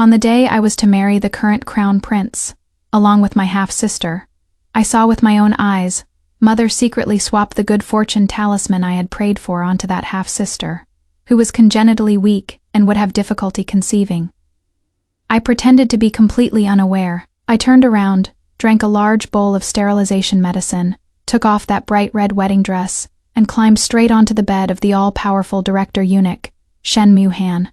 On the day I was to marry the current crown prince, along with my half-sister, I saw with my own eyes, Mother secretly swap the good fortune talisman I had prayed for onto that half-sister, who was congenitally weak and would have difficulty conceiving. I pretended to be completely unaware. I turned around, drank a large bowl of sterilization medicine, took off that bright red wedding dress, and climbed straight onto the bed of the all-powerful director eunuch, Shen Mu-Han.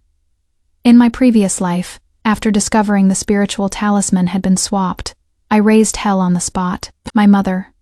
In my previous life, after discovering the spiritual talisman had been swapped, I raised hell on the spot. My mother,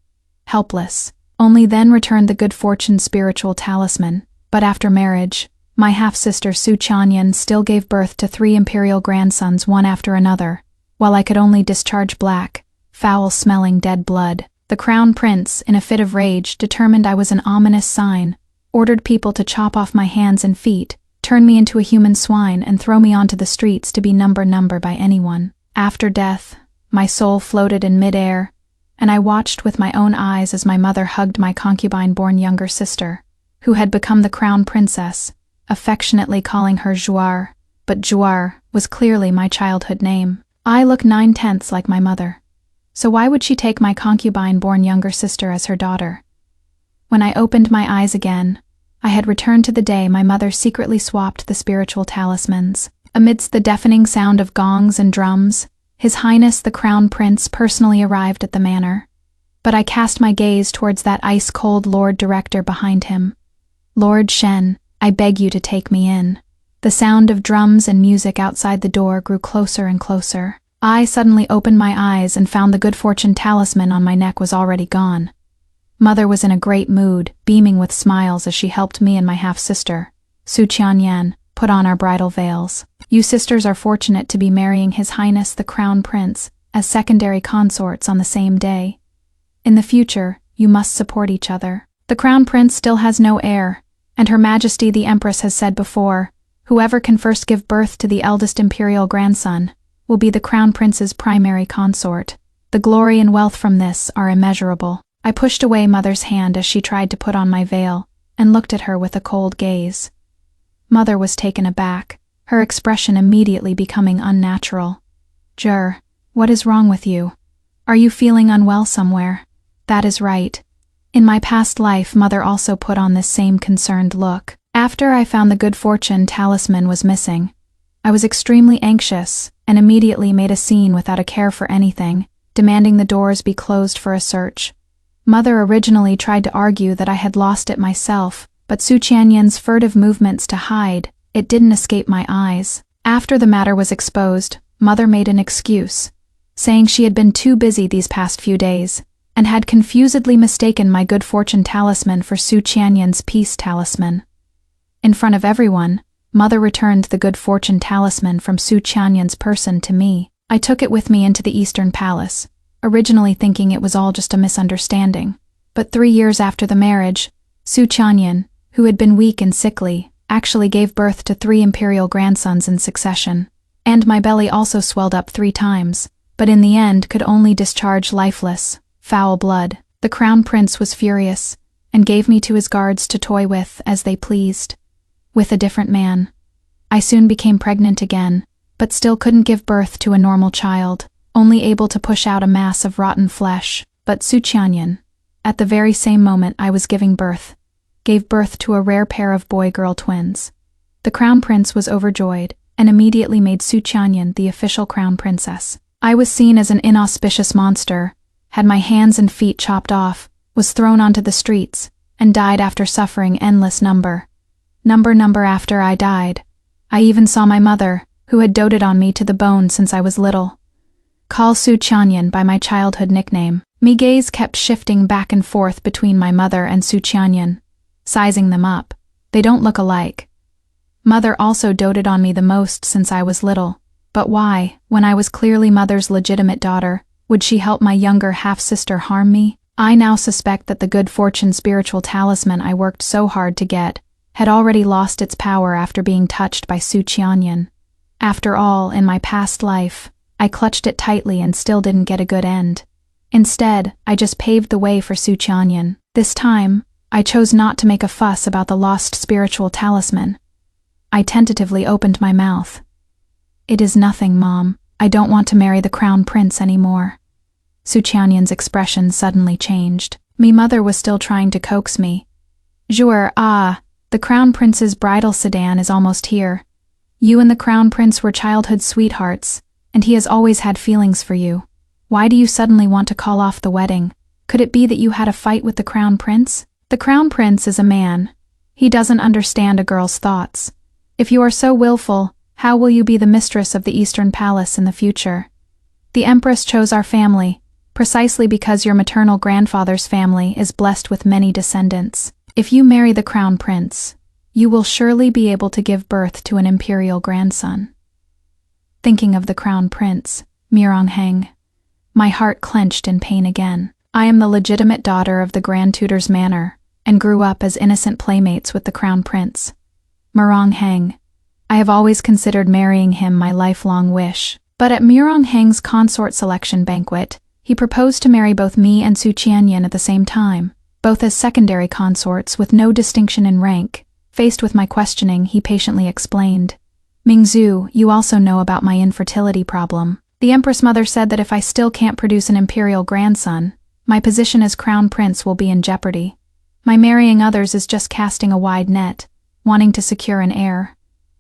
helpless, only then returned the good fortune spiritual talisman, but after marriage, my half-sister Su Qianyan still gave birth to 3 imperial grandsons one after another, while I could only discharge black, foul-smelling dead blood. The crown prince, in a fit of rage, determined I was an ominous sign, ordered people to chop off my hands and feet, turn me into a human swine, and throw me onto the streets to be number by anyone. After death, my soul floated in mid-air, and I watched with my own eyes as my mother hugged my concubine-born younger sister, who had become the crown princess, affectionately calling her Juar, but Juar was clearly my childhood name. I look 9/10 like my mother, so why would she take my concubine-born younger sister as her daughter? When I opened my eyes again, I had returned to the day my mother secretly swapped the spiritual talismans. Amidst the deafening sound of gongs and drums, His Highness the Crown Prince personally arrived at the manor. But I cast my gaze towards that ice-cold Lord Director behind him. "Lord Shen, I beg you to take me in." The sound of drums and music outside the door grew closer and closer. I suddenly opened my eyes and found the good fortune talisman on my neck was already gone. Mother was in a great mood, beaming with smiles as she helped me and my half-sister, Su Qianyan, put on our bridal veils. "You sisters are fortunate to be marrying His Highness the Crown Prince as secondary consorts on the same day. In the future, you must support each other. The Crown Prince still has no heir, and Her Majesty the Empress has said before, whoever can first give birth to the eldest imperial grandson will be the Crown Prince's primary consort. The glory and wealth from this are immeasurable." I pushed away Mother's hand as she tried to put on my veil, and looked at her with a cold gaze. Mother was taken aback, her expression immediately becoming unnatural. "Jur, what is wrong with you? Are you feeling unwell somewhere?" "That is right. In my past life, Mother also put on this same concerned look. After I found the good fortune talisman was missing, I was extremely anxious and immediately made a scene without a care for anything, demanding the doors be closed for a search. Mother originally tried to argue that I had lost it myself, but Su Qianyan's furtive movements to hide it didn't escape my eyes. After the matter was exposed, Mother made an excuse, saying she had been too busy these past few days, and had confusedly mistaken my good fortune talisman for Su Qianyan's peace talisman. In front of everyone, Mother returned the good fortune talisman from Su Qianyan's person to me. I took it with me into the Eastern Palace, originally thinking it was all just a misunderstanding. But 3 years after the marriage, Su Qianyan, who had been weak and sickly, actually gave birth to 3 imperial grandsons in succession. And my belly also swelled up 3 times, but in the end could only discharge lifeless, foul blood. The Crown Prince was furious, and gave me to his guards to toy with as they pleased. With a different man. I soon became pregnant again, but still couldn't give birth to a normal child, only able to push out a mass of rotten flesh. But Su Qianyan, at the very same moment I was giving birth, gave birth to a rare pair of boy-girl twins. The Crown Prince was overjoyed, and immediately made Su Qianyan the official Crown Princess. I was seen as an inauspicious monster, had my hands and feet chopped off, was thrown onto the streets, and died after suffering endless number after I died. I even saw my mother, who had doted on me to the bone since I was little, call Su Qianyan by my childhood nickname. My gaze kept shifting back and forth between my mother and Su Qianyan, sizing them up. They don't look alike. Mother also doted on me the most since I was little, but why, when I was clearly Mother's legitimate daughter, would she help my younger half-sister harm me? I now suspect that the good fortune spiritual talisman I worked so hard to get had already lost its power after being touched by Su Qianyan. After all, in my past life, I clutched it tightly and still didn't get a good end. Instead, I just paved the way for Su Qianyan. This time, I chose not to make a fuss about the lost spiritual talisman. I tentatively opened my mouth. It is nothing, Mom. I don't want to marry the crown prince anymore. Su Qianyan's expression suddenly changed. Me mother was still trying to coax me. Jure, the crown prince's bridal sedan is almost here. You and the crown prince were childhood sweethearts, and he has always had feelings for you. Why do you suddenly want to call off the wedding? Could it be that you had a fight with the crown prince? The crown prince is a man. He doesn't understand a girl's thoughts. If you are so willful, how will you be the mistress of the Eastern Palace in the future? The Empress chose our family, precisely because your maternal grandfather's family is blessed with many descendants. If you marry the crown prince, you will surely be able to give birth to an imperial grandson. Thinking of the crown prince, Mirongheng, my heart clenched in pain again. I am the legitimate daughter of the Grand Tutor's manor, and grew up as innocent playmates with the crown prince. Mirongheng. I have always considered marrying him my lifelong wish. But at Mirongheng's consort selection banquet, he proposed to marry both me and Su Qianyan at the same time, both as secondary consorts with no distinction in rank. Faced with my questioning, he patiently explained. Mingzhu, you also know about my infertility problem. The Empress Mother said that if I still can't produce an imperial grandson, my position as crown prince will be in jeopardy. My marrying others is just casting a wide net, wanting to secure an heir.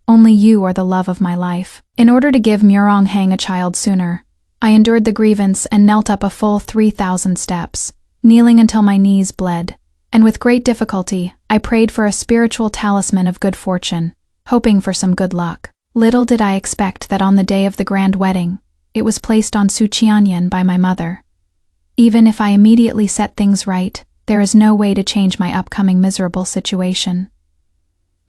Only you are the love of my life. In order to give Mirongheng a child sooner, I endured the grievance and knelt up a full 3,000 steps, kneeling until my knees bled. And with great difficulty, I prayed for a spiritual talisman of good fortune, hoping for some good luck. Little did I expect that on the day of the grand wedding, it was placed on Su Qianyan by my mother. Even if I immediately set things right, there is no way to change my upcoming miserable situation.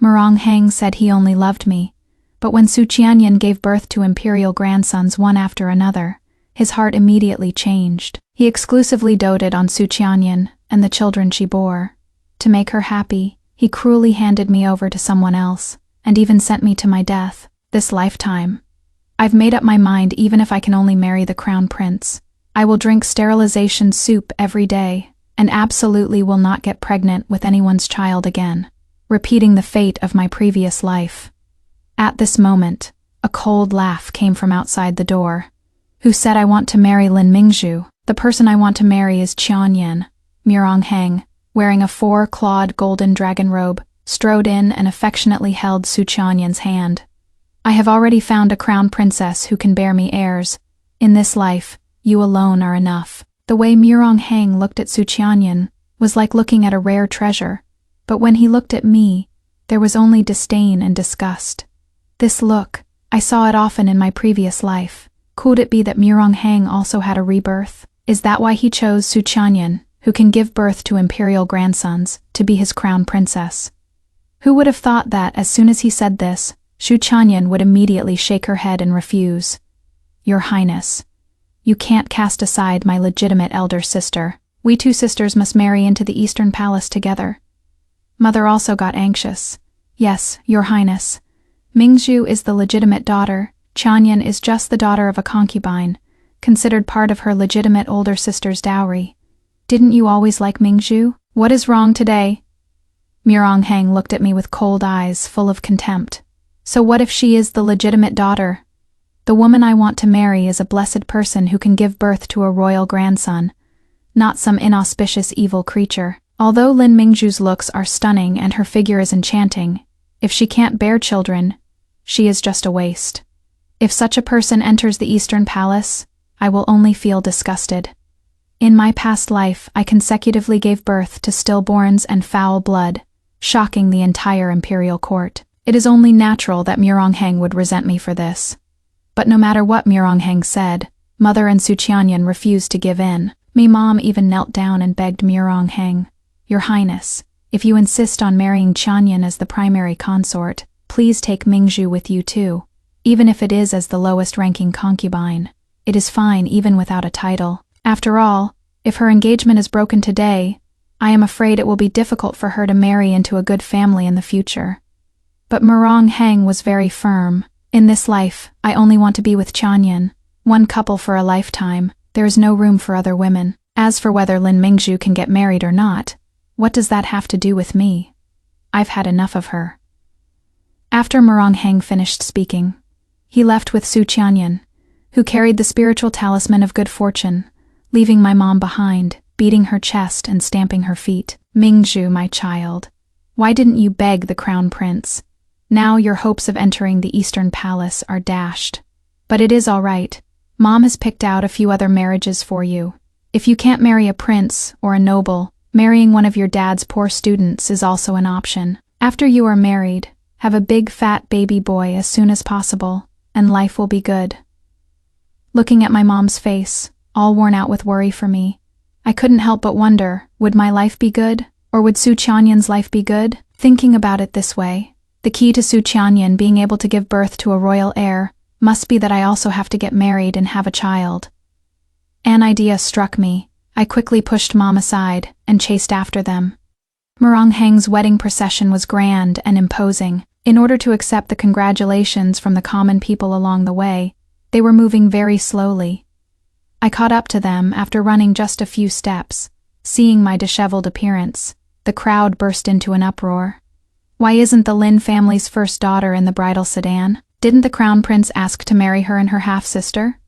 Mirongheng said he only loved me, but when Su Qianyan gave birth to imperial grandsons one after another, his heart immediately changed. He exclusively doted on Su Qianyan and the children she bore. To make her happy, he cruelly handed me over to someone else, and even sent me to my death, this lifetime. I've made up my mind, even if I can only marry the crown prince, I will drink sterilization soup every day, and absolutely will not get pregnant with anyone's child again, repeating the fate of my previous life. At this moment, a cold laugh came from outside the door. Who said I want to marry Lin Mingzhu? The person I want to marry is Qianyan. Mirongheng, wearing a 4-clawed golden dragon robe, strode in and affectionately held Su Qianyan's hand. I have already found a crown princess who can bear me heirs. In this life, you alone are enough. The way Mirongheng looked at Su Qianyan was like looking at a rare treasure, but when he looked at me, there was only disdain and disgust. This look, I saw it often in my previous life. Could it be that Mirongheng also had a rebirth? Is that why he chose Su Qianyan, who can give birth to imperial grandsons, to be his crown princess? Who would have thought that, as soon as he said this, Su Qianyan would immediately shake her head and refuse? Your Highness, you can't cast aside my legitimate elder sister. We two sisters must marry into the Eastern Palace together. Mother also got anxious. Yes, Your Highness. Mingzhu is the legitimate daughter. Qianyan is just the daughter of a concubine, considered part of her legitimate older sister's dowry. Didn't you always like Mingzhu? What is wrong today? Mirongheng looked at me with cold eyes full of contempt. So what if she is the legitimate daughter? The woman I want to marry is a blessed person who can give birth to a royal grandson, not some inauspicious evil creature. Although Lin Mingzhu's looks are stunning and her figure is enchanting, if she can't bear children, she is just a waste. If such a person enters the Eastern Palace, I will only feel disgusted. In my past life, I consecutively gave birth to stillborns and foul blood, shocking the entire imperial court. It is only natural that Mirongheng would resent me for this. But no matter what Mirongheng said, Mother and Su Qianyan refused to give in. Mom even knelt down and begged Mirongheng, Your Highness, if you insist on marrying Qianyan as the primary consort, please take Mingzhu with you too. Even if it is as the lowest-ranking concubine, it is fine even without a title. After all, if her engagement is broken today, I am afraid it will be difficult for her to marry into a good family in the future. But Mirongheng was very firm. In this life, I only want to be with Qianyan, one couple for a lifetime. There is no room for other women. As for whether Lin Mingzhu can get married or not, what does that have to do with me? I've had enough of her. After Mirongheng finished speaking, He left with Su Qianyan, who carried the spiritual talisman of good fortune, leaving my mom behind, beating her chest and stamping her feet. Mingzhu, my child, why didn't you beg the crown prince? Now your hopes of entering the Eastern Palace are dashed. But it is all right. Mom has picked out a few other marriages for you. If you can't marry a prince or a noble, marrying one of your dad's poor students is also an option. After you are married, have a big fat baby boy as soon as possible, and life will be good. Looking at my mom's face, all worn out with worry for me, I couldn't help but wonder, would my life be good, or would Su Qianyan's life be good? Thinking about it this way, the key to Su Qianyan being able to give birth to a royal heir must be that I also have to get married and have a child. An idea struck me. I quickly pushed Mom aside and chased after them. Merongheng's wedding procession was grand and imposing. In order to accept the congratulations from the common people along the way, they were moving very slowly. I caught up to them after running just a few steps. Seeing my disheveled appearance, the crowd burst into an uproar. Why isn't the Lin family's first daughter in the bridal sedan? Didn't the crown prince ask to marry her and her half-sister?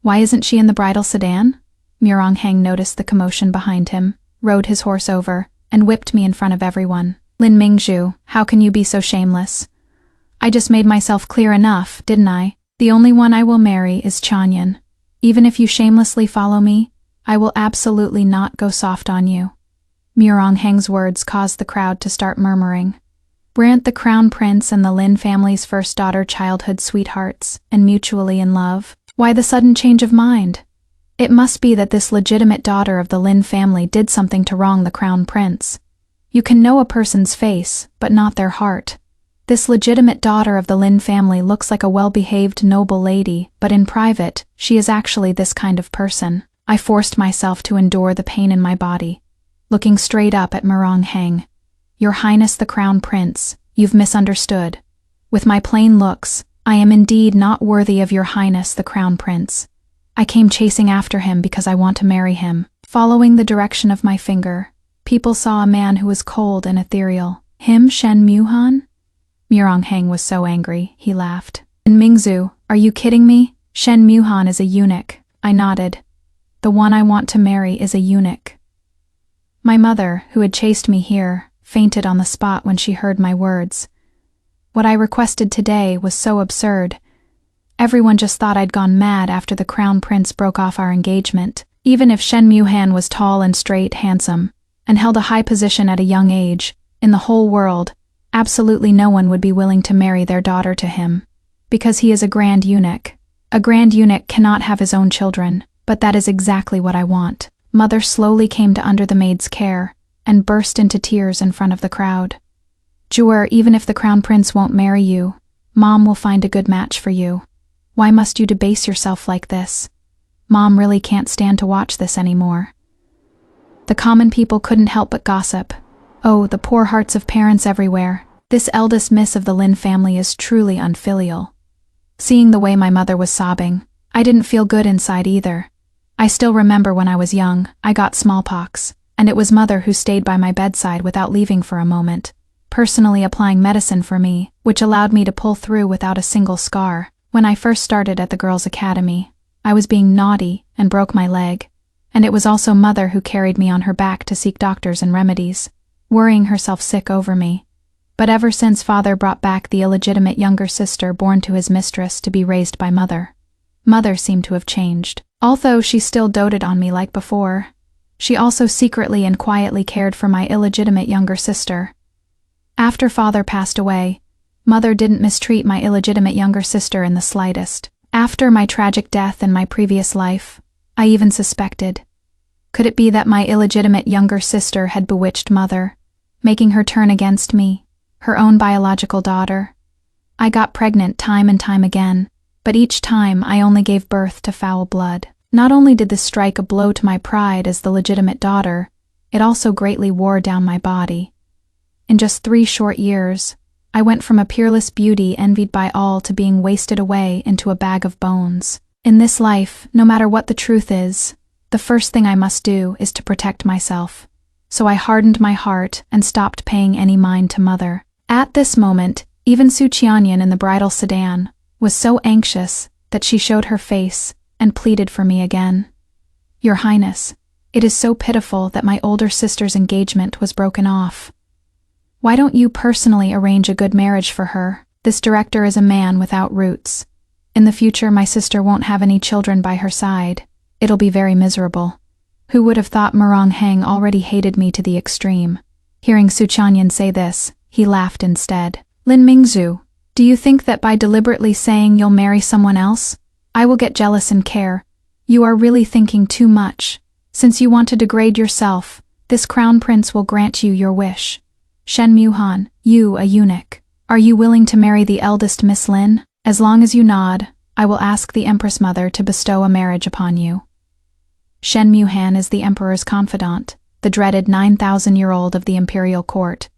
Why isn't she in the bridal sedan? Merongheng noticed the commotion behind him, rode his horse over, and whipped me in front of everyone. Lin Mingzhu, how can you be so shameless? I just made myself clear enough, didn't I? The only one I will marry is Qianyan. Even if you shamelessly follow me, I will absolutely not go soft on you. Merongheng's words caused the crowd to start murmuring. Weren't the crown prince and the Lin family's first daughter childhood sweethearts and mutually in love? Why the sudden change of mind? It must be that this legitimate daughter of the Lin family did something to wrong the crown prince. You can know a person's face, but not their heart. This legitimate daughter of the Lin family looks like a well-behaved noble lady, but in private, she is actually this kind of person. I forced myself to endure the pain in my body, looking straight up at Merongheng. Your Highness the Crown Prince, you've misunderstood. With my plain looks, I am indeed not worthy of your Highness the Crown Prince. I came chasing after him because I want to marry him. Following the direction of my finger, people saw a man who was cold and ethereal. Him, Shen Muhan? Merongheng was so angry, he laughed. And Mingzhu, are you kidding me? Shen Muhan is a eunuch. I nodded. The one I want to marry is a eunuch. My mother, who had chased me here, fainted on the spot when she heard my words. What I requested today was so absurd. Everyone just thought I'd gone mad after the crown prince broke off our engagement. Even if Shen Muhan was tall and straight, handsome, and held a high position at a young age, in the whole world, absolutely no one would be willing to marry their daughter to him. Because he is a grand eunuch. A grand eunuch cannot have his own children, but that is exactly what I want. Mother slowly came to under the maid's care, and burst into tears in front of the crowd. Jewel, even if the crown prince won't marry you, Mom will find a good match for you. Why must you debase yourself like this? Mom really can't stand to watch this anymore. The common people couldn't help but gossip. Oh, the poor hearts of parents everywhere. This eldest miss of the Lin family is truly unfilial. Seeing the way my mother was sobbing, I didn't feel good inside either. I still remember when I was young, I got smallpox, and it was Mother who stayed by my bedside without leaving for a moment, personally applying medicine for me, which allowed me to pull through without a single scar. When I first started at the girls' academy, I was being naughty and broke my leg, and it was also Mother who carried me on her back to seek doctors and remedies, worrying herself sick over me. But ever since Father brought back the illegitimate younger sister born to his mistress to be raised by Mother, Mother seemed to have changed. Although she still doted on me like before, she also secretly and quietly cared for my illegitimate younger sister. After Father passed away, Mother didn't mistreat my illegitimate younger sister in the slightest. After my tragic death in my previous life, I even suspected. Could it be that my illegitimate younger sister had bewitched Mother, making her turn against me, her own biological daughter? I got pregnant time and time again, but each time I only gave birth to foul blood. Not only did this strike a blow to my pride as the legitimate daughter, it also greatly wore down my body. In just 3 short years, I went from a peerless beauty envied by all to being wasted away into a bag of bones. In this life, no matter what the truth is, the first thing I must do is to protect myself. So I hardened my heart and stopped paying any mind to Mother. At this moment, even Su Qianyan in the bridal sedan was so anxious that she showed her face and pleaded for me again. Your Highness, it is so pitiful that my older sister's engagement was broken off. Why don't you personally arrange a good marriage for her? This director is a man without roots. In the future, my sister won't have any children by her side. It'll be very miserable. Who would have thought Heng already hated me to the extreme? Hearing Su Chanyan say this, he laughed instead. Lin Mingzhu, do you think that by deliberately saying you'll marry someone else, I will get jealous and care? You are really thinking too much. Since you want to degrade yourself, this crown prince will grant you your wish. Shen Muhan, you a eunuch, are you willing to marry the eldest Miss Lin? As long as you nod, I will ask the Empress Mother to bestow a marriage upon you. Shen Muhan is the Emperor's confidant, the dreaded 9,000-year-old of the imperial court.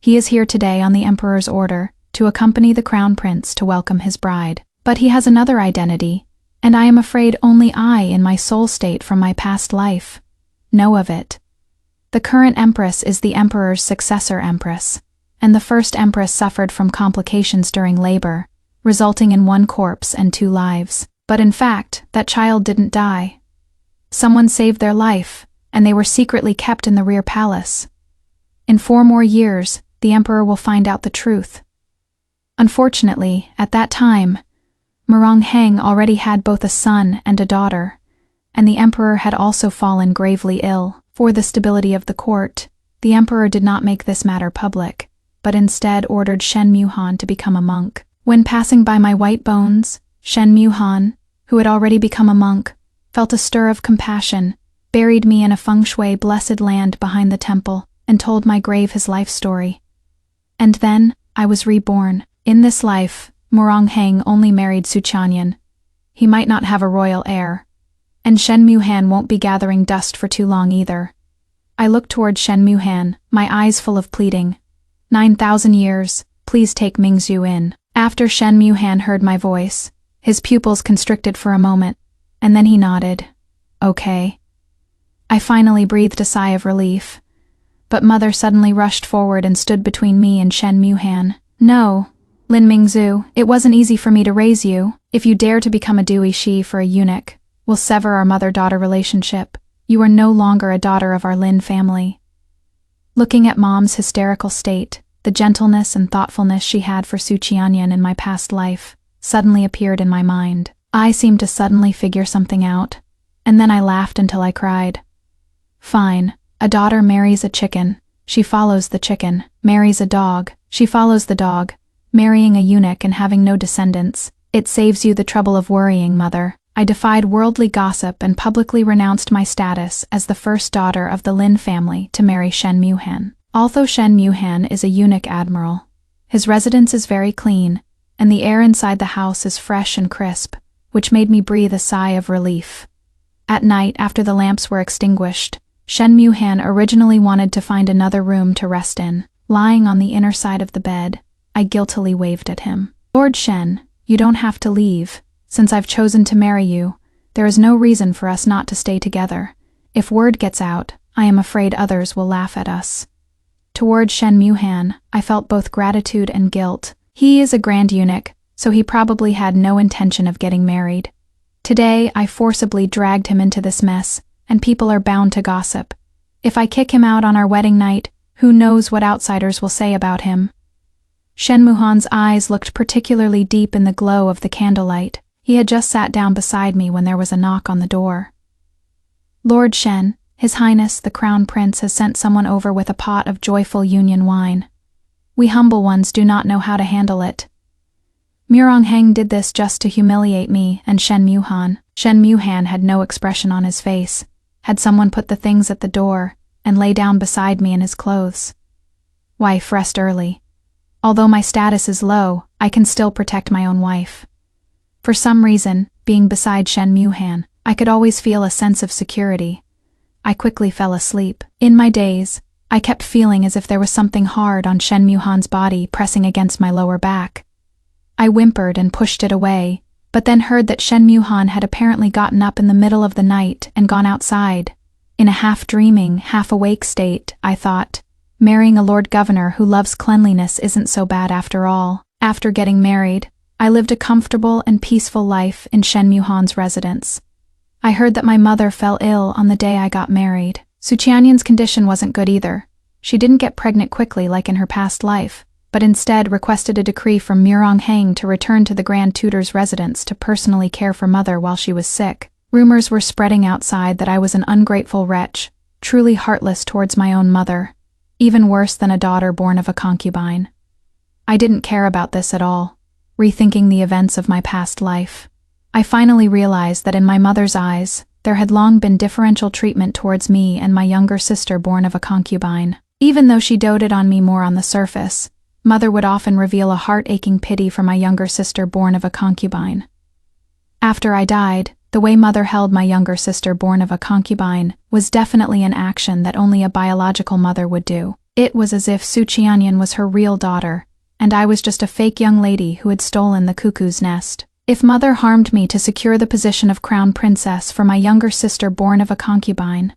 He is here today on the Emperor's order to accompany the crown prince to welcome his bride. But he has another identity, and I am afraid only I in my soul state from my past life know of it. The current Empress is the Emperor's successor Empress, and the first Empress suffered from complications during labor, resulting in 1 corpse and 2 lives. But in fact, that child didn't die. Someone saved their life, and they were secretly kept in the rear palace. In 4 more years, the Emperor will find out the truth. Unfortunately, at that time, Heng already had both a son and a daughter, and the Emperor had also fallen gravely ill. For the stability of the court, the Emperor did not make this matter public, but instead ordered Shen Muhan to become a monk. When passing by my white bones, Shen Muhan, who had already become a monk, felt a stir of compassion, buried me in a feng shui blessed land behind the temple, and told my grave his life story. And then, I was reborn. In this life, Heng only married Su Chanyan. He might not have a royal heir, and Shen Muhan won't be gathering dust for too long either. I looked toward Shen Muhan, my eyes full of pleading. 9,000 years, please take Mingzhu in. After Shen Muhan heard my voice, his pupils constricted for a moment, and then he nodded. Okay. I finally breathed a sigh of relief, but Mother suddenly rushed forward and stood between me and Shen Muhan. No, Lin Mingzhu, it wasn't easy for me to raise you. If you dare to become a Dui Shi for a eunuch, we'll sever our mother-daughter relationship. You are no longer a daughter of our Lin family. Looking at Mom's hysterical state, the gentleness and thoughtfulness she had for Su Chanyan in my past life suddenly appeared in my mind. I seemed to suddenly figure something out, and then I laughed until I cried. Fine, a daughter marries a chicken, she follows the chicken, marries a dog, she follows the dog, marrying a eunuch and having no descendants. It saves you the trouble of worrying, Mother. I defied worldly gossip and publicly renounced my status as the first daughter of the Lin family to marry Shen Muhan. Although Shen Muhan is a eunuch admiral, his residence is very clean, and the air inside the house is fresh and crisp, which made me breathe a sigh of relief. At night, after the lamps were extinguished, Shen Muhan originally wanted to find another room to rest in. Lying on the inner side of the bed, I guiltily waved at him. Lord Shen, you don't have to leave. Since I've chosen to marry you, there is no reason for us not to stay together. If word gets out, I am afraid others will laugh at us. Toward Shen Muhan, I felt both gratitude and guilt. He is a grand eunuch, so he probably had no intention of getting married. Today, I forcibly dragged him into this mess, and people are bound to gossip. If I kick him out on our wedding night, who knows what outsiders will say about him. Shen Muhan's eyes looked particularly deep in the glow of the candlelight. He had just sat down beside me when there was a knock on the door. Lord Shen, His Highness the Crown Prince has sent someone over with a pot of joyful union wine. We humble ones do not know how to handle it. Heng did this just to humiliate me and Shen Muhan. Shen Muhan had no expression on his face. Had someone put the things at the door and lay down beside me in his clothes. Wife, rest early. Although my status is low, I can still protect my own wife. For some reason, being beside Shen Muhan, I could always feel a sense of security. I quickly fell asleep. In my daze, I kept feeling as if there was something hard on Shen Muhan's body pressing against my lower back. I whimpered and pushed it away, but then heard that Shen Muhan had apparently gotten up in the middle of the night and gone outside. In a half-dreaming, half-awake state, I thought, marrying a Lord Governor who loves cleanliness isn't so bad after all. After getting married, I lived a comfortable and peaceful life in Shen Muhan's residence. I heard that my mother fell ill on the day I got married. Su Qianyan's condition wasn't good either. She didn't get pregnant quickly like in her past life, but instead requested a decree from Mirong Heng to return to the Grand Tutor's residence to personally care for mother while she was sick. Rumors were spreading outside that I was an ungrateful wretch, truly heartless towards my own mother, even worse than a daughter born of a concubine. I didn't care about this at all, rethinking the events of my past life. I finally realized that in my mother's eyes, there had long been differential treatment towards me and my younger sister born of a concubine. Even though she doted on me more on the surface, mother would often reveal a heart-aching pity for my younger sister born of a concubine. After I died, the way mother held my younger sister born of a concubine was definitely an action that only a biological mother would do. It was as if Su Qianyan was her real daughter, and I was just a fake young lady who had stolen the cuckoo's nest. If mother harmed me to secure the position of crown princess for my younger sister born of a concubine,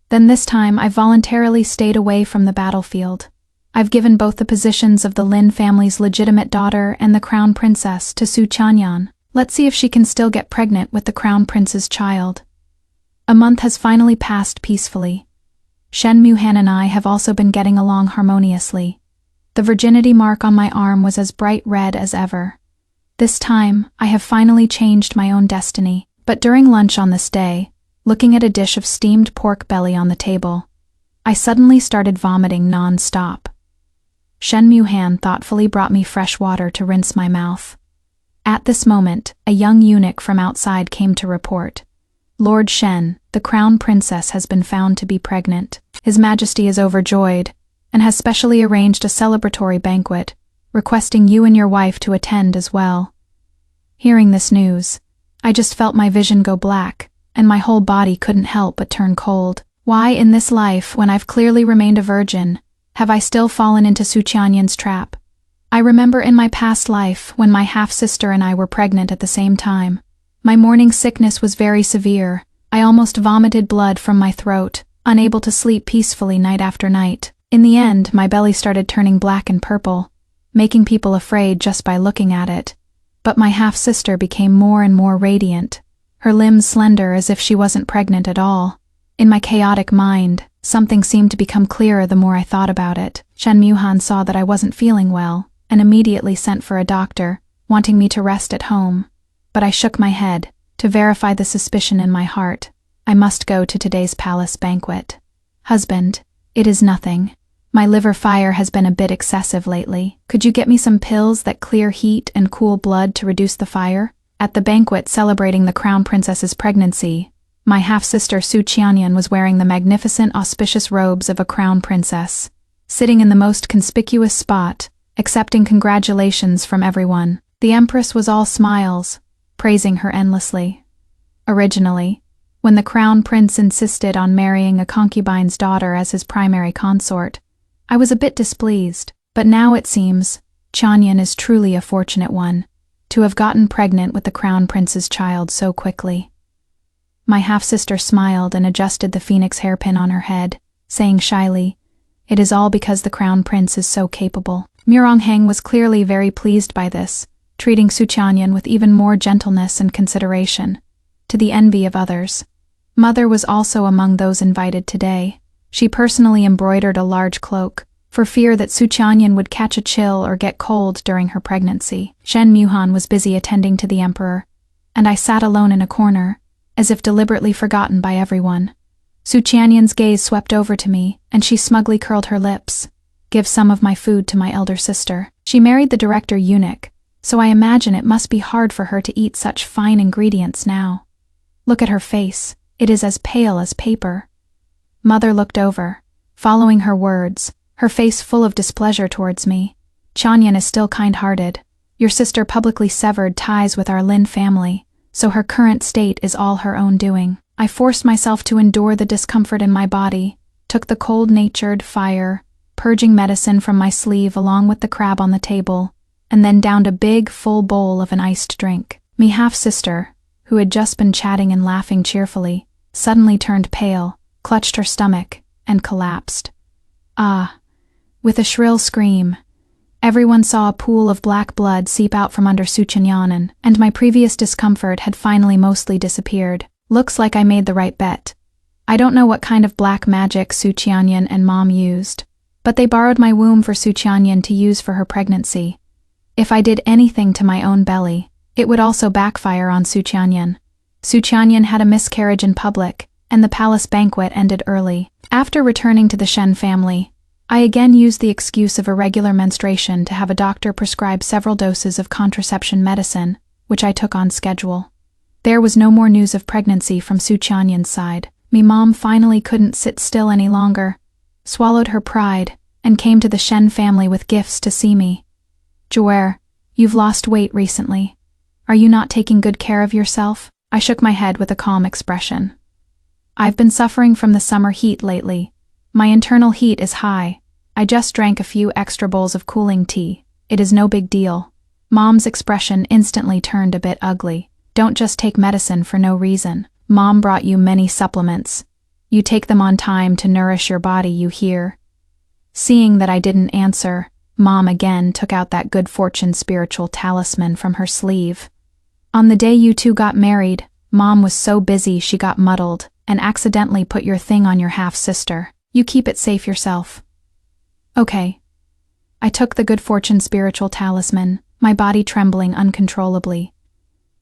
then this time I voluntarily stayed away from the battlefield. I've given both the positions of the Lin family's legitimate daughter and the crown princess to Su Qianyan. Let's see if she can still get pregnant with the crown prince's child. A month has finally passed peacefully. Shen Muhan and I have also been getting along harmoniously. The virginity mark on my arm was as bright red as ever. This time, I have finally changed my own destiny. But during lunch on this day, looking at a dish of steamed pork belly on the table, I suddenly started vomiting non-stop. Shen Muhan thoughtfully brought me fresh water to rinse my mouth. At this moment, a young eunuch from outside came to report. Lord Shen, the crown princess has been found to be pregnant. His Majesty is overjoyed, and has specially arranged a celebratory banquet, requesting you and your wife to attend as well. Hearing this news, I just felt my vision go black, and my whole body couldn't help but turn cold. Why in this life, when I've clearly remained a virgin, have I still fallen into Su Qianyan's trap? I remember in my past life, when my half-sister and I were pregnant at the same time, my morning sickness was very severe. I almost vomited blood from my throat, unable to sleep peacefully night after night. In the end, my belly started turning black and purple, making people afraid just by looking at it. But my half-sister became more and more radiant, her limbs slender as if she wasn't pregnant at all. In my chaotic mind, something seemed to become clearer the more I thought about it. Shen Muhan saw that I wasn't feeling well, and immediately sent for a doctor, wanting me to rest at home. But I shook my head. To verify the suspicion in my heart, I must go to today's palace banquet. Husband, it is nothing. My liver fire has been a bit excessive lately. Could you get me some pills that clear heat and cool blood to reduce the fire? At the banquet celebrating the crown princess's pregnancy, my half-sister Su Qianyan was wearing the magnificent auspicious robes of a crown princess, sitting in the most conspicuous spot, accepting congratulations from everyone. The empress was all smiles, praising her endlessly. Originally, when the crown prince insisted on marrying a concubine's daughter as his primary consort, I was a bit displeased, but now it seems Qianyan is truly a fortunate one, to have gotten pregnant with the crown prince's child so quickly. My half-sister smiled and adjusted the phoenix hairpin on her head, saying shyly, "It is all because the crown prince is so capable." Mirong Heng was clearly very pleased by this, treating Su Qianyan with even more gentleness and consideration, to the envy of others. Mother was also among those invited today. She personally embroidered a large cloak, for fear that Su Qianyan would catch a chill or get cold during her pregnancy. Shen Muhan was busy attending to the emperor, and I sat alone in a corner, as if deliberately forgotten by everyone. Su Qianyan's gaze swept over to me, and she smugly curled her lips. "Give some of my food to my elder sister." She married the director eunuch, so I imagine it must be hard for her to eat such fine ingredients now. Look at her face, it is as pale as paper. Mother looked over, following her words, her face full of displeasure towards me. "Qianyan is still kind-hearted. Your sister publicly severed ties with our Lin family, so her current state is all her own doing." I forced myself to endure the discomfort in my body, took the cold-natured fire, purging medicine from my sleeve along with the crab on the table, and then downed a big, full bowl of an iced drink. Me half-sister, who had just been chatting and laughing cheerfully, suddenly turned pale, clutched her stomach, and collapsed. Ah! With a shrill scream, Everyone saw a pool of black blood seep out from under Suchanyan, and my previous discomfort had finally mostly disappeared. Looks like I made the right bet. I don't know what kind of black magic Suchanyan and Mom used, but they borrowed my womb for Suchanyan to use for her pregnancy. If I did anything to my own belly, it would also backfire on Suchanyan. Suchanyan had a miscarriage in public, and the palace banquet ended early. After returning to the Shen family, I again used the excuse of irregular menstruation to have a doctor prescribe several doses of contraception medicine, which I took on schedule. There was no more news of pregnancy from Suchanyan's side. Me Mom finally couldn't sit still any longer, swallowed her pride, and came to the Shen family with gifts to see me. Joer, you've lost weight recently. Are you not taking good care of yourself? I shook my head with a calm expression. I've been suffering from the summer heat lately. My internal heat is high. I just drank a few extra bowls of cooling tea. It is no big deal. Mom's expression instantly turned a bit ugly. Don't just take medicine for no reason. Mom brought you many supplements. You take them on time to nourish your body, you hear? Seeing that I didn't answer, Mom again took out that good fortune spiritual talisman from her sleeve. On the day you two got married, Mom was so busy she got muddled and accidentally put your thing on your half-sister. You keep it safe yourself. Okay. I took the good fortune spiritual talisman, my body trembling uncontrollably.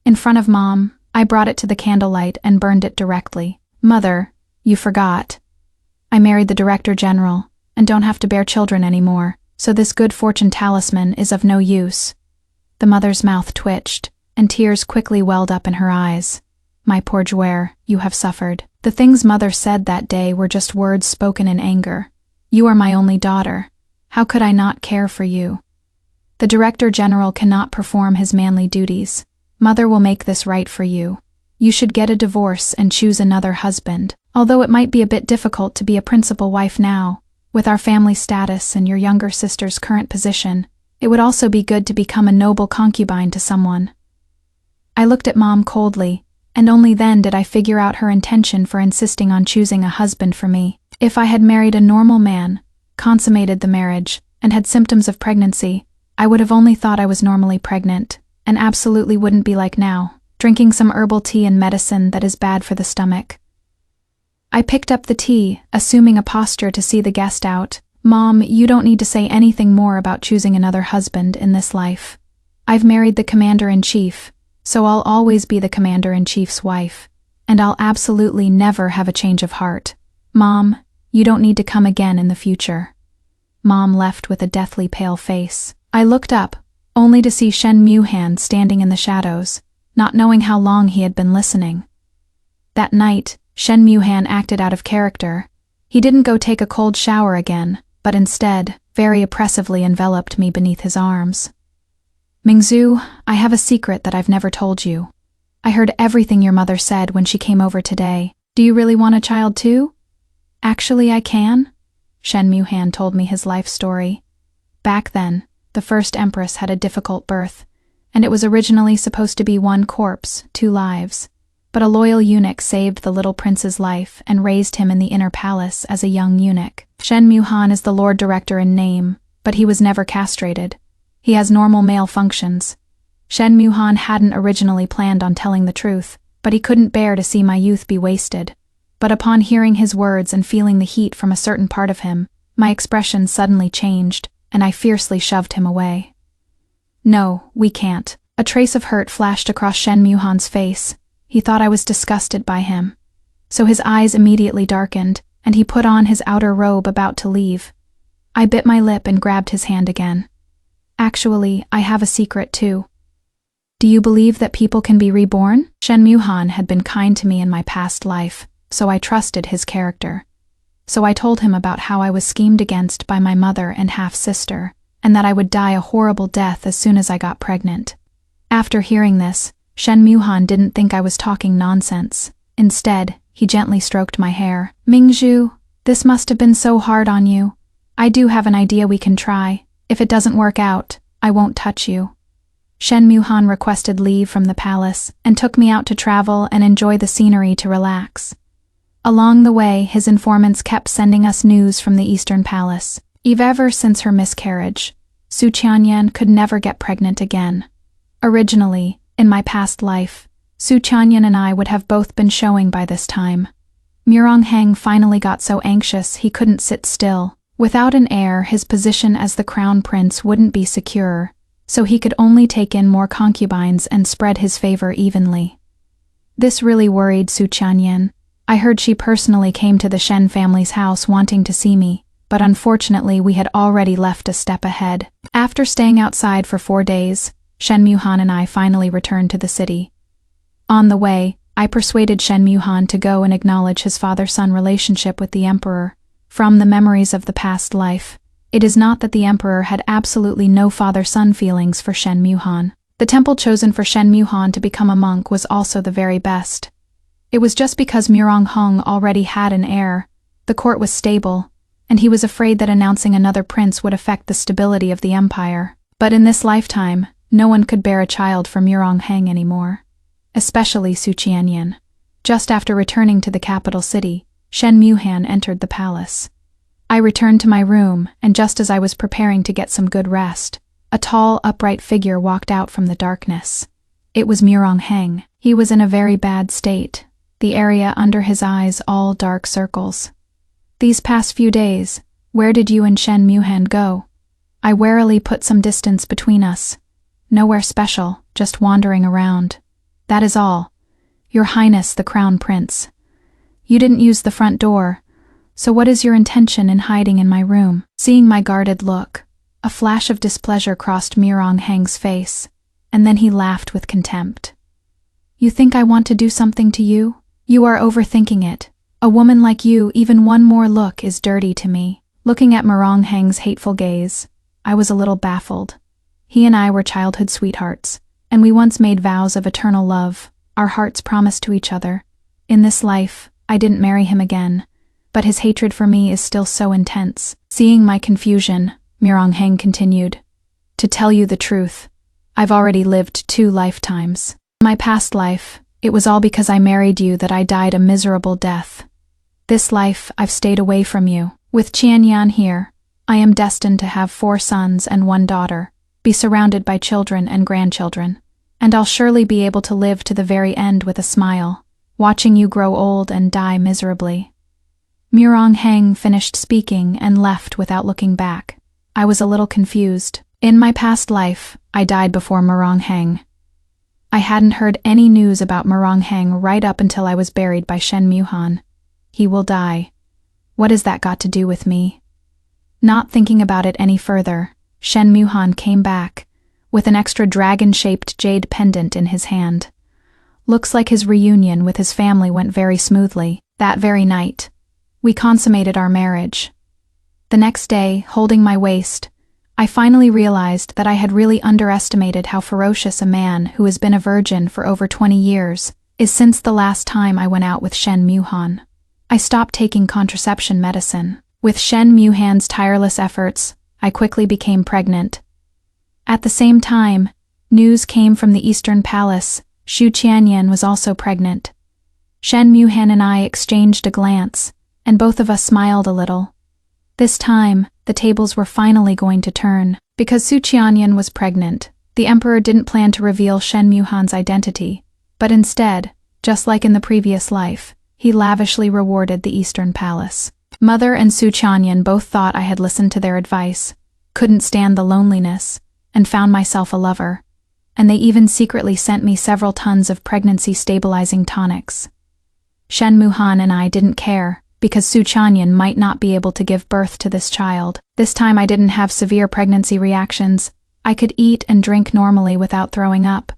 In front of Mom, I brought it to the candlelight and burned it directly. Mother, you forgot. I married the Director General and don't have to bear children anymore, so this good fortune talisman is of no use. The mother's mouth twitched, and tears quickly welled up in her eyes. My poor Joer, you have suffered. The things Mother said that day were just words spoken in anger. You are my only daughter. How could I not care for you? The Director General cannot perform his manly duties. Mother will make this right for you. You should get a divorce and choose another husband. Although it might be a bit difficult to be a principal wife now, with our family status and your younger sister's current position, it would also be good to become a noble concubine to someone. I looked at Mom coldly, and only then did I figure out her intention for insisting on choosing a husband for me. If I had married a normal man, consummated the marriage, and had symptoms of pregnancy, I would have only thought I was normally pregnant, and absolutely wouldn't be like now, drinking some herbal tea and medicine that is bad for the stomach. I picked up the tea, assuming a posture to see the guest out. Mom, you don't need to say anything more about choosing another husband in this life. I've married the Commander-in-Chief, so I'll always be the Commander-in-Chief's wife, and I'll absolutely never have a change of heart. Mom, you don't need to come again in the future. Mom left with a deathly pale face. I looked up, only to see Shen Muhan standing in the shadows, not knowing how long he had been listening. That night, Shen Muhan acted out of character. He didn't go take a cold shower again, but instead, very oppressively enveloped me beneath his arms. Mingzhu, I have a secret that I've never told you. I heard everything your mother said when she came over today. Do you really want a child too? Actually, I can? Shen Muhan told me his life story. Back then, the first empress had a difficult birth, and it was originally supposed to be one corpse, 2 lives. But a loyal eunuch saved the little prince's life and raised him in the inner palace as a young eunuch. Shen Muhan is the Lord Director in name, but he was never castrated. He has normal male functions. Shen Muhan hadn't originally planned on telling the truth, but he couldn't bear to see my youth be wasted. But upon hearing his words and feeling the heat from a certain part of him, my expression suddenly changed, and I fiercely shoved him away. No, we can't. A trace of hurt flashed across Shen Muhan's face. He thought I was disgusted by him. So his eyes immediately darkened, and he put on his outer robe about to leave. I bit my lip and grabbed his hand again. Actually, I have a secret too. Do you believe that people can be reborn? Shen Muhan had been kind to me in my past life, so I trusted his character. So I told him about how I was schemed against by my mother and half-sister, and that I would die a horrible death as soon as I got pregnant. After hearing this, Shen Muhan didn't think I was talking nonsense. Instead, he gently stroked my hair. Mingzhu, this must have been so hard on you. I do have an idea we can try. If it doesn't work out, I won't touch you. Shen Muhan requested leave from the palace and took me out to travel and enjoy the scenery to relax. Along the way, his informants kept sending us news from the Eastern Palace. Ever since her miscarriage, Su Qianyan could never get pregnant again. Originally, in my past life, Su Qianyan and I would have both been showing by this time. Mirongheng finally got so anxious he couldn't sit still. Without an heir, his position as the crown prince wouldn't be secure, so he could only take in more concubines and spread his favor evenly. This really worried Su Qianyan. I heard she personally came to the Shen family's house wanting to see me, but unfortunately we had already left a step ahead. After staying outside for 4 days, Shen Muhan and I finally returned to the city. On the way, I persuaded Shen Muhan to go and acknowledge his father-son relationship with the emperor. From the memories of the past life, it is not that the emperor had absolutely no father-son feelings for Shen Muhan. The temple chosen for Shen Muhan to become a monk was also the very best. It was just because Mirongheng already had an heir, the court was stable, and he was afraid that announcing another prince would affect the stability of the empire. But in this lifetime, no one could bear a child for Mirongheng anymore. Especially Su Qianyan. Just after returning to the capital city, Shen Muhan entered the palace. I returned to my room, and just as I was preparing to get some good rest, a tall, upright figure walked out from the darkness. It was Mirongheng. He was in a very bad state, the area under his eyes all dark circles. These past few days, where did you and Shen Muhan go? I warily put some distance between us. Nowhere special, just wandering around. That is all. Your Highness the Crown Prince. You didn't use the front door, so what is your intention in hiding in my room? Seeing my guarded look, a flash of displeasure crossed Mirongheng's face, and then he laughed with contempt. You think I want to do something to you? You are overthinking it. A woman like you, even one more look is dirty to me. Looking at Mirongheng's hateful gaze, I was a little baffled. He and I were childhood sweethearts, and we once made vows of eternal love, our hearts promised to each other. In this life, I didn't marry him again, but his hatred for me is still so intense. Seeing my confusion, Mirongheng continued. To tell you the truth, I've already lived 2 lifetimes. In my past life, it was all because I married you that I died a miserable death. This life, I've stayed away from you. With Qianyan here, I am destined to have 4 sons and 1 daughter, be surrounded by children and grandchildren, and I'll surely be able to live to the very end with a smile, watching you grow old and die miserably. Mirongheng finished speaking and left without looking back. I was a little confused. In my past life, I died before Mirongheng. I hadn't heard any news about Mirongheng right up until I was buried by Shen Muhan. He will die. What has that got to do with me? Not thinking about it any further, Shen Muhan came back, with an extra dragon-shaped jade pendant in his hand. Looks like his reunion with his family went very smoothly. That very night, we consummated our marriage. The next day, holding my waist, I finally realized that I had really underestimated how ferocious a man who has been a virgin for over 20 years is since the last time I went out with Shen Muhan. I stopped taking contraception medicine. With Shen Muhan's tireless efforts, I quickly became pregnant. At the same time, news came from the Eastern Palace. Su Qianyan was also pregnant. Shen Muhan and I exchanged a glance, and both of us smiled a little. This time, the tables were finally going to turn. Because Su Qianyan was pregnant, the emperor didn't plan to reveal Shen Muhan's identity, but instead, just like in the previous life, he lavishly rewarded the Eastern Palace. Mother and Su Qianyan both thought I had listened to their advice, couldn't stand the loneliness, and found myself a lover, and they even secretly sent me several tons of pregnancy-stabilizing tonics. Shen Muhan and I didn't care, because Su Qianyan might not be able to give birth to this child. This time I didn't have severe pregnancy reactions. I could eat and drink normally without throwing up.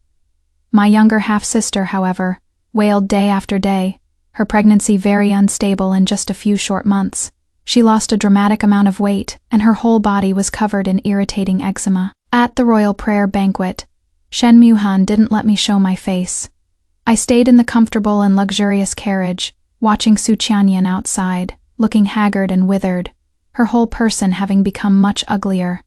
My younger half-sister, however, wailed day after day, her pregnancy very unstable in just a few short months. She lost a dramatic amount of weight, and her whole body was covered in irritating eczema. At the royal prayer banquet, Shen Muhan didn't let me show my face. I stayed in the comfortable and luxurious carriage, watching Su Qianyan outside, looking haggard and withered, her whole person having become much uglier.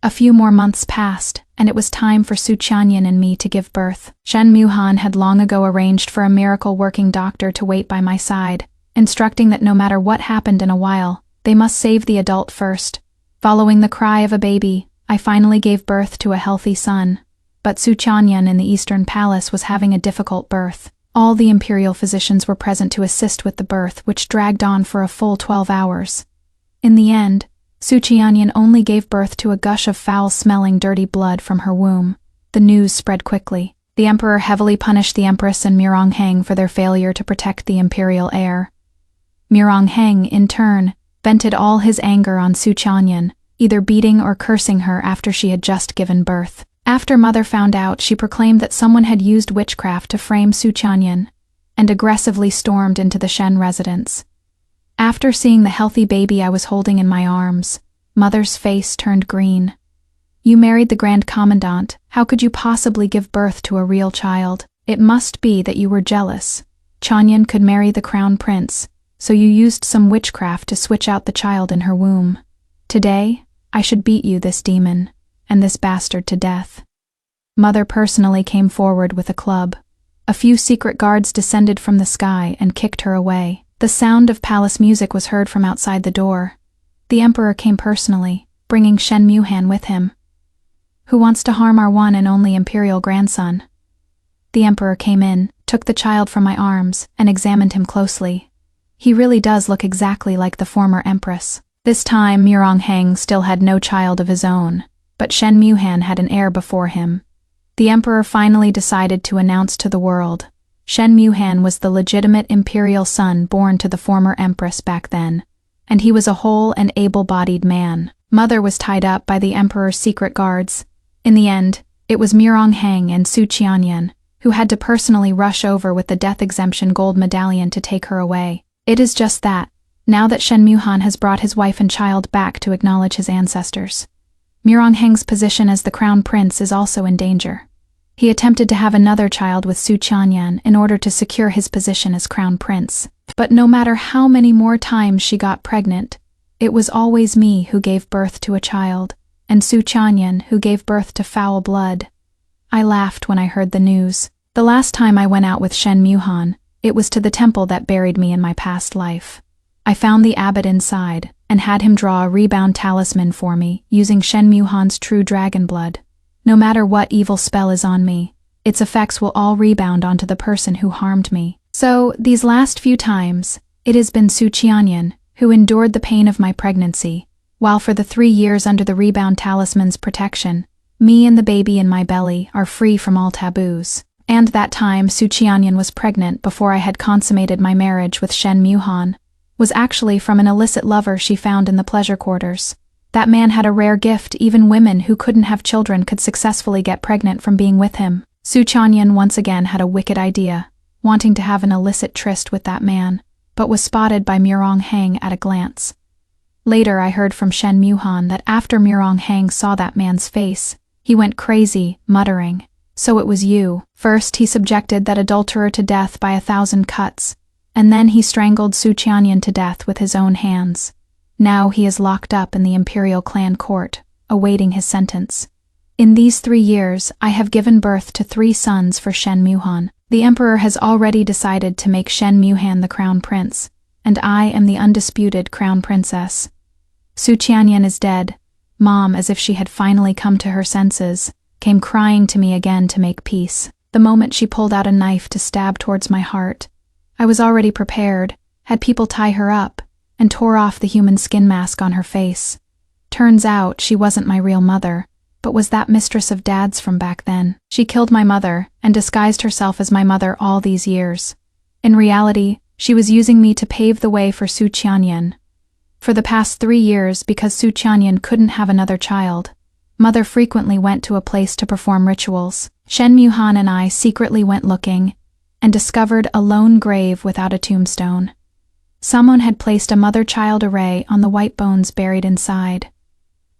A few more months passed, and it was time for Su Qianyan and me to give birth. Shen Muhan had long ago arranged for a miracle-working doctor to wait by my side, instructing that no matter what happened in a while, they must save the adult first. Following the cry of a baby, I finally gave birth to a healthy son. But Su Chanyan in the Eastern Palace was having a difficult birth. All the imperial physicians were present to assist with the birth, which dragged on for a full 12 hours. In the end, Su Chanyan only gave birth to a gush of foul-smelling dirty blood from her womb. The news spread quickly. The emperor heavily punished the empress and Mirongheng for their failure to protect the imperial heir. Mirongheng, in turn, vented all his anger on Su Chanyan, either beating or cursing her after she had just given birth. After Mother found out, she proclaimed that someone had used witchcraft to frame Su Chanyan, and aggressively stormed into the Shen residence. After seeing the healthy baby I was holding in my arms, Mother's face turned green. "You married the Grand Commandant. How could you possibly give birth to a real child? It must be that you were jealous. Chanyan could marry the crown prince, so you used some witchcraft to switch out the child in her womb. Today, I should beat you, this demon, and this bastard to death." Mother personally came forward with a club. A few secret guards descended from the sky and kicked her away. The sound of palace music was heard from outside the door. The emperor came personally, bringing Shen Muhan with him. "Who wants to harm our one and only imperial grandson?" The emperor came in, took the child from my arms, and examined him closely. He really does look exactly like the former empress. This time, Mirongheng still had no child of his own, but Shen Muhan had an heir before him. The emperor finally decided to announce to the world, Shen Muhan was the legitimate imperial son born to the former empress back then, and he was a whole and able-bodied man. Mother was tied up by the emperor's secret guards. In the end, it was Mirongheng and Su Chanyan who had to personally rush over with the death exemption gold medallion to take her away. It is just that, now that Shen Muhan has brought his wife and child back to acknowledge his ancestors, Mirongheng's position as the crown prince is also in danger. He attempted to have another child with Su Chanyan in order to secure his position as crown prince. But no matter how many more times she got pregnant, it was always me who gave birth to a child, and Su Chanyan who gave birth to foul blood. I laughed when I heard the news. The last time I went out with Shen Muhan, it was to the temple that buried me in my past life. I found the abbot inside, and had him draw a rebound talisman for me, using Shen Muhan's true dragon blood. No matter what evil spell is on me, its effects will all rebound onto the person who harmed me. So, these last few times, it has been Su Chanyan who endured the pain of my pregnancy, while for the 3 years under the rebound talisman's protection, me and the baby in my belly are free from all taboos. And that time Su Chanyan was pregnant before I had consummated my marriage with Shen Muhan, was actually from an illicit lover she found in the pleasure quarters. That man had a rare gift. Even women who couldn't have children could successfully get pregnant from being with him. Su Chanyan once again had a wicked idea, wanting to have an illicit tryst with that man, but was spotted by Mirongheng at a glance. Later I heard from Shen Muhan that after Mirongheng saw that man's face, he went crazy, muttering, "So it was you." First he subjected that adulterer to death by 1,000 cuts, and then he strangled Su Chanyan to death with his own hands. Now he is locked up in the imperial clan court, awaiting his sentence. In these 3 years, I have given birth to 3 sons for Shen Muhan. The emperor has already decided to make Shen Muhan the crown prince, and I am the undisputed crown princess. Su Chanyan is dead. Mom, as if she had finally come to her senses, came crying to me again to make peace. The moment she pulled out a knife to stab towards my heart, I was already prepared, had people tie her up, and tore off the human skin mask on her face. Turns out she wasn't my real mother, but was that mistress of Dad's from back then. She killed my mother and disguised herself as my mother all these years. In reality, she was using me to pave the way for Su Chanyan. For the past 3 years, because Su Chanyan couldn't have another child, Mother frequently went to a place to perform rituals. Shen Muhan and I secretly went looking, and discovered a lone grave without a tombstone. Someone had placed a mother-child array on the white bones buried inside.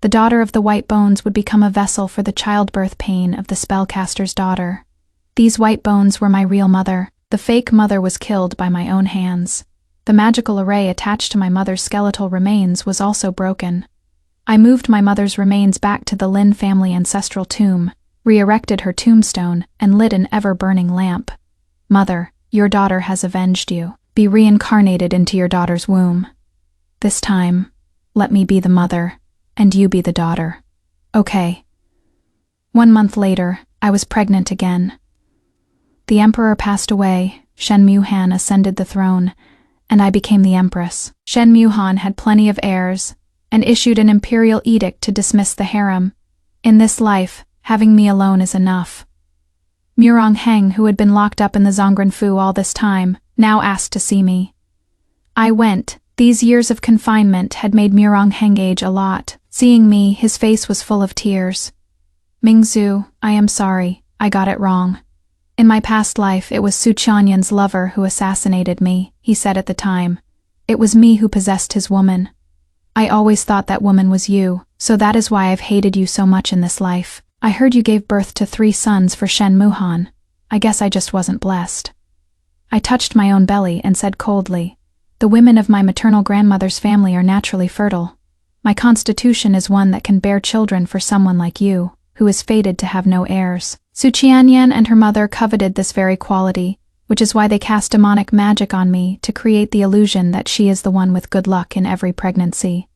The daughter of the white bones would become a vessel for the childbirth pain of the spellcaster's daughter. These white bones were my real mother. The fake mother was killed by my own hands. The magical array attached to my mother's skeletal remains was also broken. I moved my mother's remains back to the Lin family ancestral tomb, re-erected her tombstone, and lit an ever-burning lamp. Mother, your daughter has avenged you. Be reincarnated into your daughter's womb. This time, let me be the mother, and you be the daughter. Okay. 1 month later, I was pregnant again. The emperor passed away, Shen Muhan ascended the throne, and I became the empress. Shen Muhan had plenty of heirs, and issued an imperial edict to dismiss the harem. In this life, having me alone is enough. Murong Heng, who had been locked up in the Zhongrenfu all this time, now asked to see me. I went. These years of confinement had made Murong Heng age a lot. Seeing me, his face was full of tears. Mingzhu, I am sorry, I got it wrong. In my past life, it was Su Qianyan's lover who assassinated me, he said at the time. It was me who possessed his woman. I always thought that woman was you, so that is why I've hated you so much in this life. I heard you gave birth to 3 sons for Shen Muhan. I guess I just wasn't blessed. I touched my own belly and said coldly, the women of my maternal grandmother's family are naturally fertile. My constitution is one that can bear children for someone like you, who is fated to have no heirs. Su Qianyan and her mother coveted this very quality, which is why they cast demonic magic on me to create the illusion that she is the one with good luck in every pregnancy.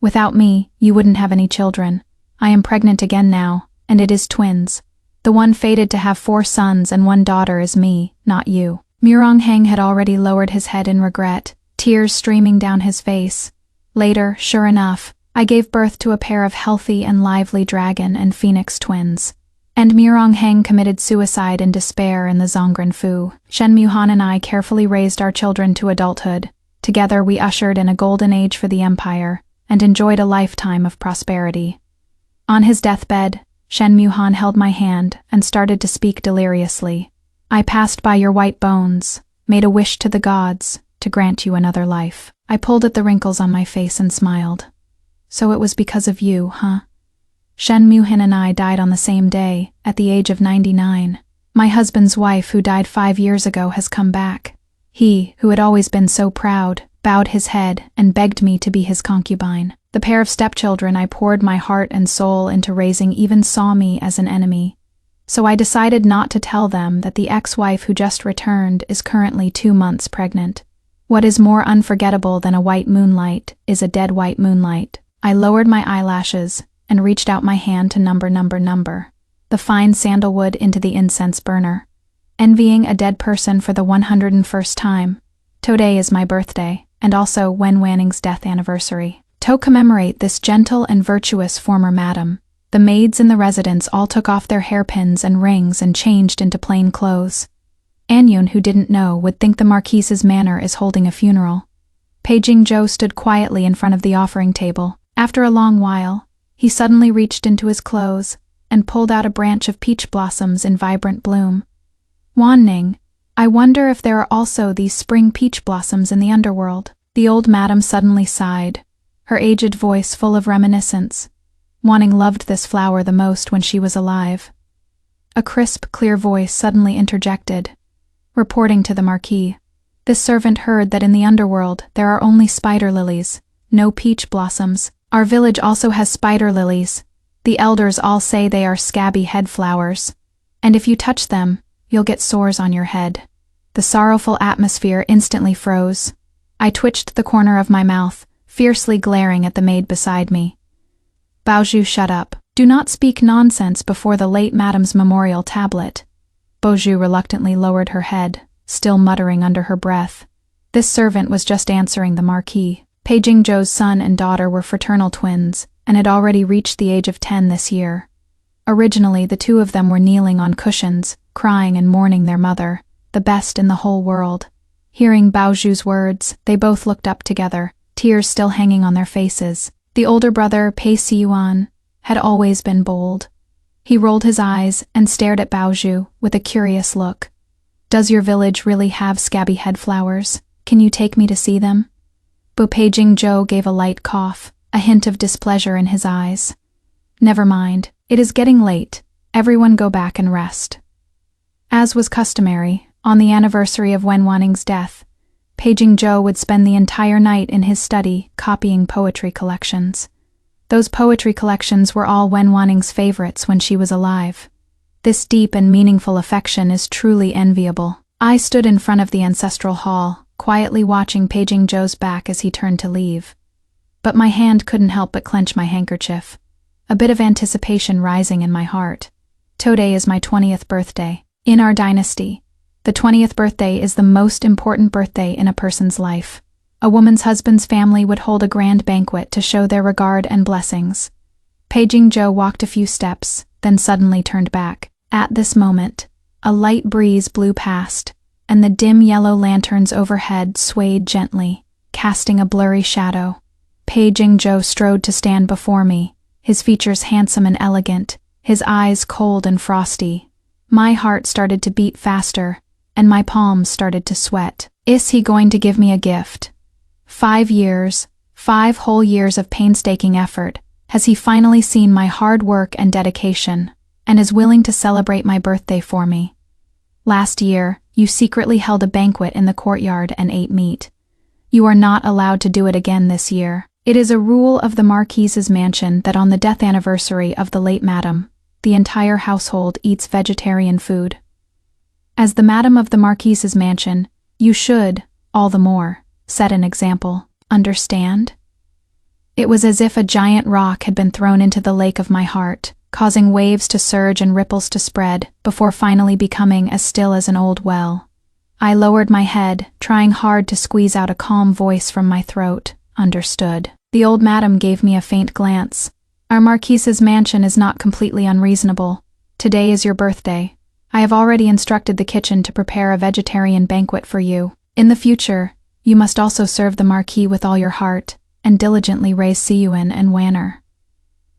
Without me, you wouldn't have any children. I am pregnant again now, and it is twins. The one fated to have 4 sons and 1 daughter is me, not you. Murong Heng had already lowered his head in regret, tears streaming down his face. Later, sure enough, I gave birth to a pair of healthy and lively dragon and phoenix twins. And Murong Heng committed suicide in despair in the Zhongrenfu. Shen Muhan and I carefully raised our children to adulthood. Together we ushered in a golden age for the empire, and enjoyed a lifetime of prosperity. On his deathbed, Shen Muhan held my hand and started to speak deliriously. I passed by your white bones, made a wish to the gods, to grant you another life. I pulled at the wrinkles on my face and smiled. So it was because of you, huh? Shen Muhan and I died on the same day, at the age of 99. My husband's wife, who died 5 years ago, has come back. He, who had always been so proud, bowed his head and begged me to be his concubine. The pair of stepchildren I poured my heart and soul into raising even saw me as an enemy. So I decided not to tell them that the ex-wife who just returned is currently 2 months pregnant. What is more unforgettable than a white moonlight is a dead white moonlight. I lowered my eyelashes and reached out my hand to number the fine sandalwood into the incense burner. Envying a dead person for the 101st time. Today is my birthday, and also Wen Wanning's death anniversary. To commemorate this gentle and virtuous former madam, the maids in the residence all took off their hairpins and rings and changed into plain clothes. Anyun, who didn't know, would think the Marquise's manor is holding a funeral. Peijing Zhou stood quietly in front of the offering table. After a long while, he suddenly reached into his clothes and pulled out a branch of peach blossoms in vibrant bloom. Wanning, I wonder if there are also these spring peach blossoms in the underworld. The old madam suddenly sighed, her aged voice full of reminiscence. Wanning loved this flower the most when she was alive. A crisp, clear voice suddenly interjected, reporting to the Marquis. This servant heard that in the underworld there are only spider lilies, no peach blossoms. Our village also has spider lilies. The elders all say they are scabby head flowers, and if you touch them, you'll get sores on your head. The sorrowful atmosphere instantly froze. I twitched the corner of my mouth, fiercely glaring at the maid beside me. Baozhu, shut up. Do not speak nonsense before the late madam's memorial tablet. Baozhu reluctantly lowered her head, still muttering under her breath. This servant was just answering the Marquis. Peijing Zhou's son and daughter were fraternal twins, and had already reached the age of 10 this year. Originally, the 2 of them were kneeling on cushions, crying and mourning their mother, the best in the whole world. Hearing Baozhu's words, they both looked up together, tears still hanging on their faces. The older brother, Pei Siyuan, had always been bold. He rolled his eyes and stared at Baozhu with a curious look. Does your village really have scabby head flowers? Can you take me to see them? Peijing Zhou gave a light cough, a hint of displeasure in his eyes. Never mind, it is getting late. Everyone go back and rest. As was customary, on the anniversary of Wen Wanning's death, Peijing Zhou would spend the entire night in his study copying poetry collections. Those poetry collections were all Wen Wanning's favorites when she was alive. This deep and meaningful affection is truly enviable. I stood in front of the ancestral hall, quietly watching Peijing Zhou's back as he turned to leave. But my hand couldn't help but clench my handkerchief. a bit of anticipation rising in my heart. Today is my 20th birthday. In our dynasty, the 20th birthday is the most important birthday in a person's life. A woman's husband's family would hold a grand banquet to show their regard and blessings. Paging Joe walked a few steps, then suddenly turned back. At this moment, a light breeze blew past, and the dim yellow lanterns overhead swayed gently, casting a blurry shadow. Paging Joe strode to stand before me, his features handsome and elegant, his eyes cold and frosty. My heart started to beat faster, and my palms started to sweat. Is he going to give me a gift? 5 years, 5 whole years of painstaking effort. Has he finally seen my hard work and dedication, and is willing to celebrate my birthday for me? Last year, you secretly held a banquet in the courtyard and ate meat. You are not allowed to do it again this year. It is a rule of the Marquise's mansion that on the death anniversary of the late madam, the entire household eats vegetarian food. As the madam of the Marquise's mansion, you should, all the more, set an example. Understand? It was as if a giant rock had been thrown into the lake of my heart, causing waves to surge and ripples to spread, before finally becoming as still as an old well. I lowered my head, trying hard to squeeze out a calm voice from my throat. Understood. The old madam gave me a faint glance. Our Marquise's mansion is not completely unreasonable. Today is your birthday. I have already instructed the kitchen to prepare a vegetarian banquet for you. In the future, you must also serve the Marquis with all your heart, and diligently raise Siyuan and Wanner.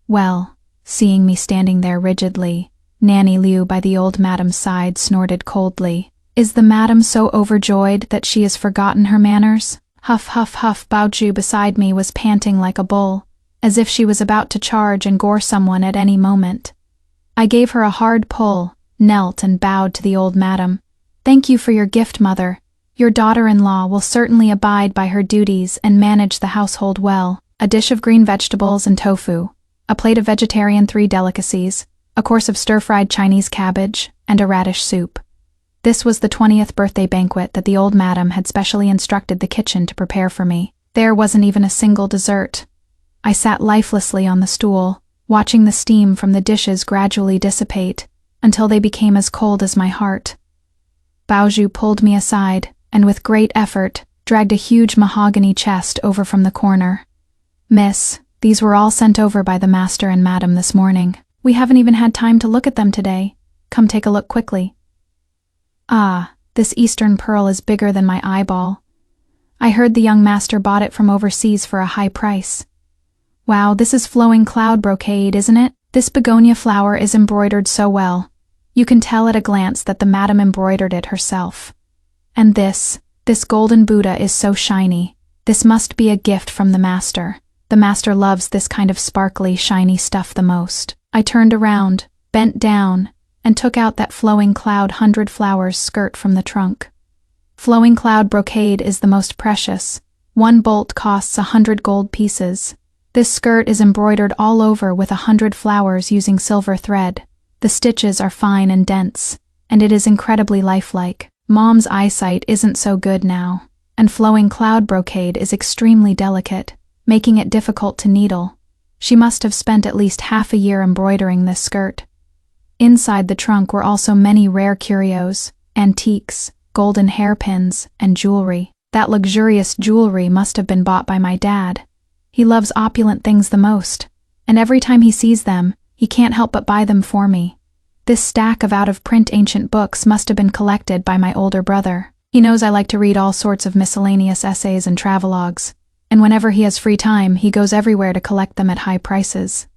Well, seeing me standing there rigidly, Nanny Liu by the old madam's side snorted coldly. Is the madam so overjoyed that she has forgotten her manners? Huff huff huff. Baoju beside me was panting like a bull, as if she was about to charge and gore someone at any moment. I gave her a hard pull, knelt and bowed to the old madam. Thank you for your gift, mother. Your daughter-in-law will certainly abide by her duties and manage the household well. A dish of green vegetables and tofu, a plate of vegetarian 3 delicacies, a course of stir-fried Chinese cabbage, and a radish soup. This was the 20th birthday banquet that the old madam had specially instructed the kitchen to prepare for me. There wasn't even a single dessert. I sat lifelessly on the stool, watching the steam from the dishes gradually dissipate, until they became as cold as my heart. Baoju pulled me aside, and with great effort, dragged a huge mahogany chest over from the corner. Miss, these were all sent over by the master and madam this morning. We haven't even had time to look at them today. Come take a look quickly. Ah, this Eastern pearl is bigger than my eyeball. I heard the young master bought it from overseas for a high price. Wow, this is flowing cloud brocade, isn't it? This begonia flower is embroidered so well. You can tell at a glance that the madam embroidered it herself. And this golden Buddha is so shiny. This must be a gift from the master. The master loves this kind of sparkly, shiny stuff the most. I turned around, bent down, and took out that flowing cloud 100 flowers skirt from the trunk. Flowing cloud brocade is the most precious. 1 bolt costs 100 gold pieces. This skirt is embroidered all over with 100 flowers using silver thread. The stitches are fine and dense, and it is incredibly lifelike. Mom's eyesight isn't so good now, and flowing cloud brocade is extremely delicate, making it difficult to needle. She must have spent at least half a year embroidering this skirt. Inside the trunk were also many rare curios, antiques, golden hairpins, and jewelry. That luxurious jewelry must have been bought by my dad. He loves opulent things the most, and every time he sees them, he can't help but buy them for me. This stack of out-of-print ancient books must have been collected by my older brother. He knows I like to read all sorts of miscellaneous essays and travelogues, and whenever he has free time, he goes everywhere to collect them at high prices.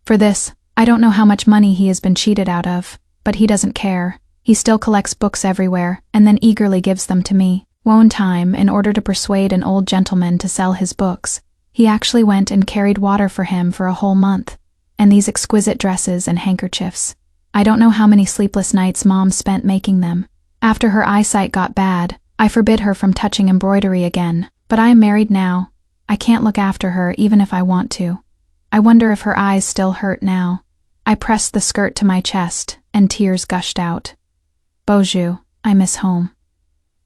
For this, I don't know how much money he has been cheated out of, but he doesn't care. He still collects books everywhere, and then eagerly gives them to me. One time, in order to persuade an old gentleman to sell his books, he actually went and carried water for him for a whole month, and these exquisite dresses and handkerchiefs. I don't know how many sleepless nights Mom spent making them. After her eyesight got bad, I forbid her from touching embroidery again, but I am married now. I can't look after her even if I want to. I wonder if her eyes still hurt now. I pressed the skirt to my chest, and tears gushed out. Baoju, I miss home.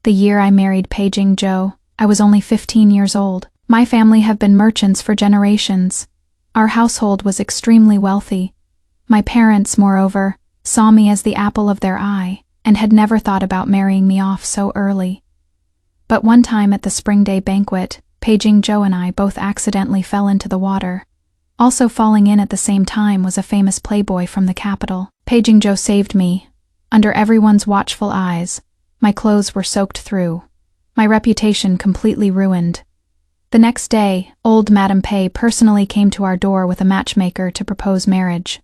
The year I married Paging Joe, I was only 15 years old. My family have been merchants for generations. Our household was extremely wealthy. My parents, moreover, saw me as the apple of their eye, and had never thought about marrying me off so early. But one time at the Spring Day banquet, Paging Joe and I both accidentally fell into the water. Also falling in at the same time was a famous playboy from the capital. Paging Joe saved me. Under everyone's watchful eyes, my clothes were soaked through. My reputation completely ruined. The next day, old Madame Pei personally came to our door with a matchmaker to propose marriage.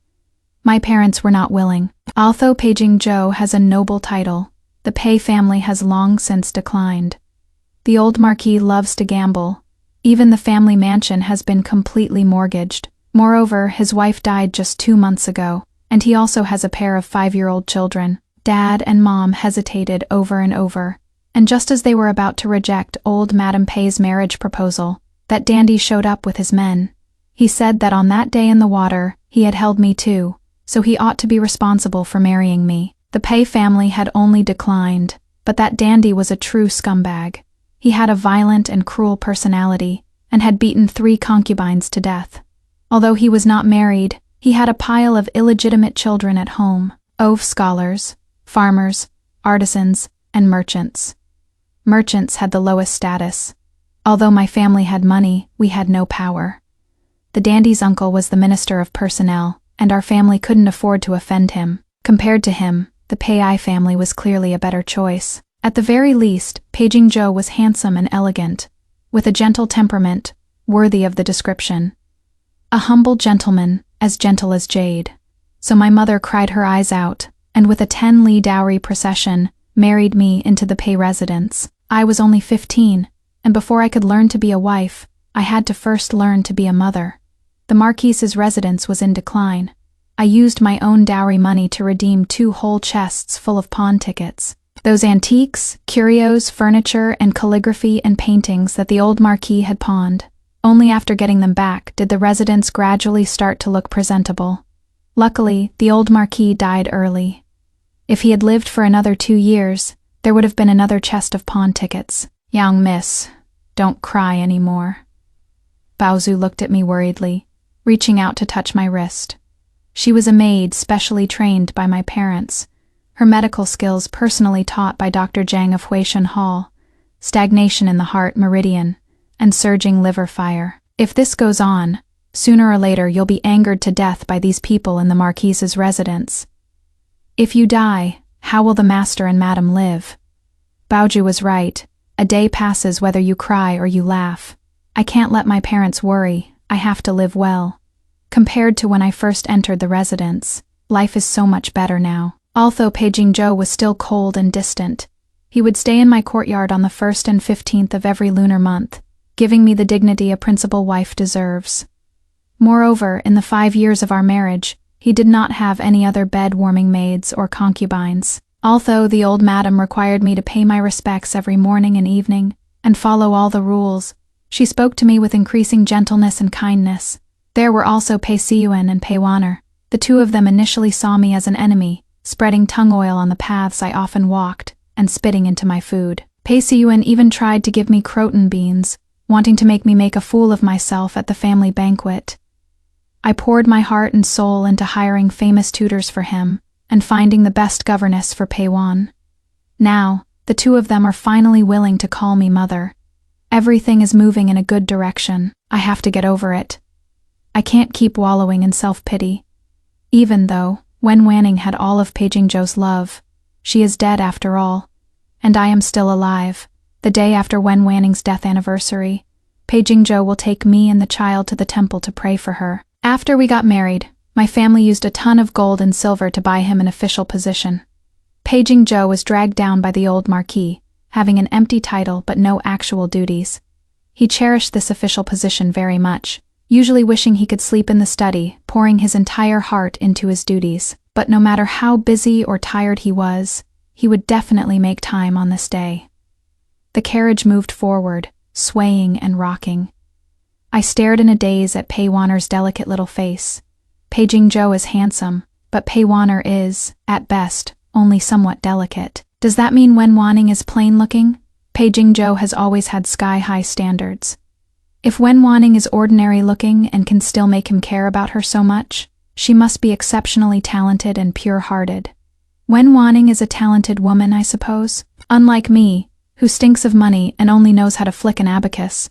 My parents were not willing. Although Paging Joe has a noble title, the Pei family has long since declined. The old Marquis loves to gamble. Even the family mansion has been completely mortgaged. Moreover, his wife died just 2 months ago, and he also has a pair of 5-year-old children. Dad and Mom hesitated over and over, and just as they were about to reject old Madame Pei's marriage proposal, that dandy showed up with his men. He said that on that day in the water, he had held me too, so he ought to be responsible for marrying me. The Pei family had only declined, but that dandy was a true scumbag. He had a violent and cruel personality, and had beaten 3 concubines to death. Although he was not married, he had a pile of illegitimate children at home, of scholars, farmers, artisans, and merchants. Merchants had the lowest status. Although my family had money, we had no power. The dandy's uncle was the Minister of Personnel, and our family couldn't afford to offend him. Compared to him, the Pei family was clearly a better choice. At the very least, Paging Joe was handsome and elegant, with a gentle temperament, worthy of the description. A humble gentleman, as gentle as jade. So my mother cried her eyes out, and with a 10-li dowry procession, married me into the Pei residence. I was only 15, and before I could learn to be a wife, I had to first learn to be a mother. The Marquis's residence was in decline. I used my own dowry money to redeem 2 whole chests full of pawn tickets. Those antiques, curios, furniture, and calligraphy and paintings that the old Marquis had pawned. Only after getting them back did the residence gradually start to look presentable. Luckily, the old Marquis died early. If he had lived for another 2 years, there would have been another chest of pawn tickets. Young miss, don't cry anymore. Baozu looked at me worriedly, reaching out to touch my wrist. She was a maid specially trained by my parents. Her medical skills personally taught by Dr. Zhang of Huishan Hall, stagnation in the heart meridian, and surging liver fire. If this goes on, sooner or later you'll be angered to death by these people in the Marquis's residence. If you die, how will the master and madam live? Baoju was right. A day passes whether you cry or you laugh. I can't let my parents worry. I have to live well. Compared to when I first entered the residence, life is so much better now. Although Paging Joe was still cold and distant, he would stay in my courtyard on the 1st and 15th of every lunar month, giving me the dignity a principal wife deserves. Moreover, in the 5 years of our marriage, he did not have any other bed-warming maids or concubines. Although the old madam required me to pay my respects every morning and evening, and follow all the rules, she spoke to me with increasing gentleness and kindness. There were also Pei Siyuan and Pei Waner. The 2 of them initially saw me as an enemy, spreading tongue oil on the paths I often walked, and spitting into my food. Pei Siyuan even tried to give me croton beans, wanting to make me make a fool of myself at the family banquet. I poured my heart and soul into hiring famous tutors for him, and finding the best governess for Pei Wan. Now, the 2 of them are finally willing to call me mother. Everything is moving in a good direction. I have to get over it. I can't keep wallowing in self-pity. Even though Wen Wanning had all of Paging Joe's love, she is dead after all, and I am still alive. The day after Wen Wanning's death anniversary, Paging Joe will take me and the child to the temple to pray for her. After we got married, my family used a ton of gold and silver to buy him an official position. Paging Joe was dragged down by the old Marquis, having an empty title but no actual duties. He cherished this official position very much, usually wishing he could sleep in the study, pouring his entire heart into his duties. But no matter how busy or tired he was, he would definitely make time on this day. The carriage moved forward, swaying and rocking. I stared in a daze at Pei Waner's delicate little face. Paging Joe is handsome, but Pei Waner is, at best, only somewhat delicate. Does that mean Wen Wanning is plain-looking? Paging Joe has always had sky-high standards. If Wanning is ordinary looking and can still make him care about her so much, she must be exceptionally talented and pure-hearted. Wanning is a talented woman, I suppose, unlike me, who stinks of money and only knows how to flick an abacus.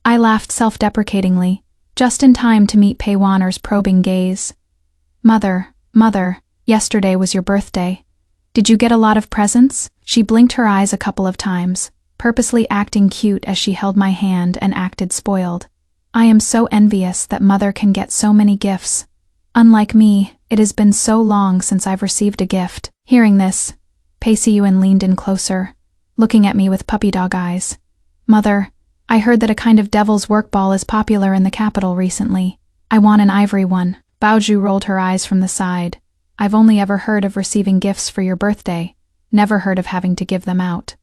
I laughed self-deprecatingly, just in time to meet Wanner's probing gaze. Mother, yesterday was your birthday. Did you get a lot of presents? She blinked her eyes a couple of times, purposely acting cute as she held my hand and acted spoiled. I am so envious that Mother can get so many gifts. Unlike me, it has been so long since I've received a gift. Hearing this, Pei-Yuen leaned in closer, looking at me with puppy dog eyes. Mother, I heard that a kind of devil's work ball is popular in the capital recently. I want an ivory one. Baoju rolled her eyes from the side. I've only ever heard of receiving gifts for your birthday, never heard of having to give them out.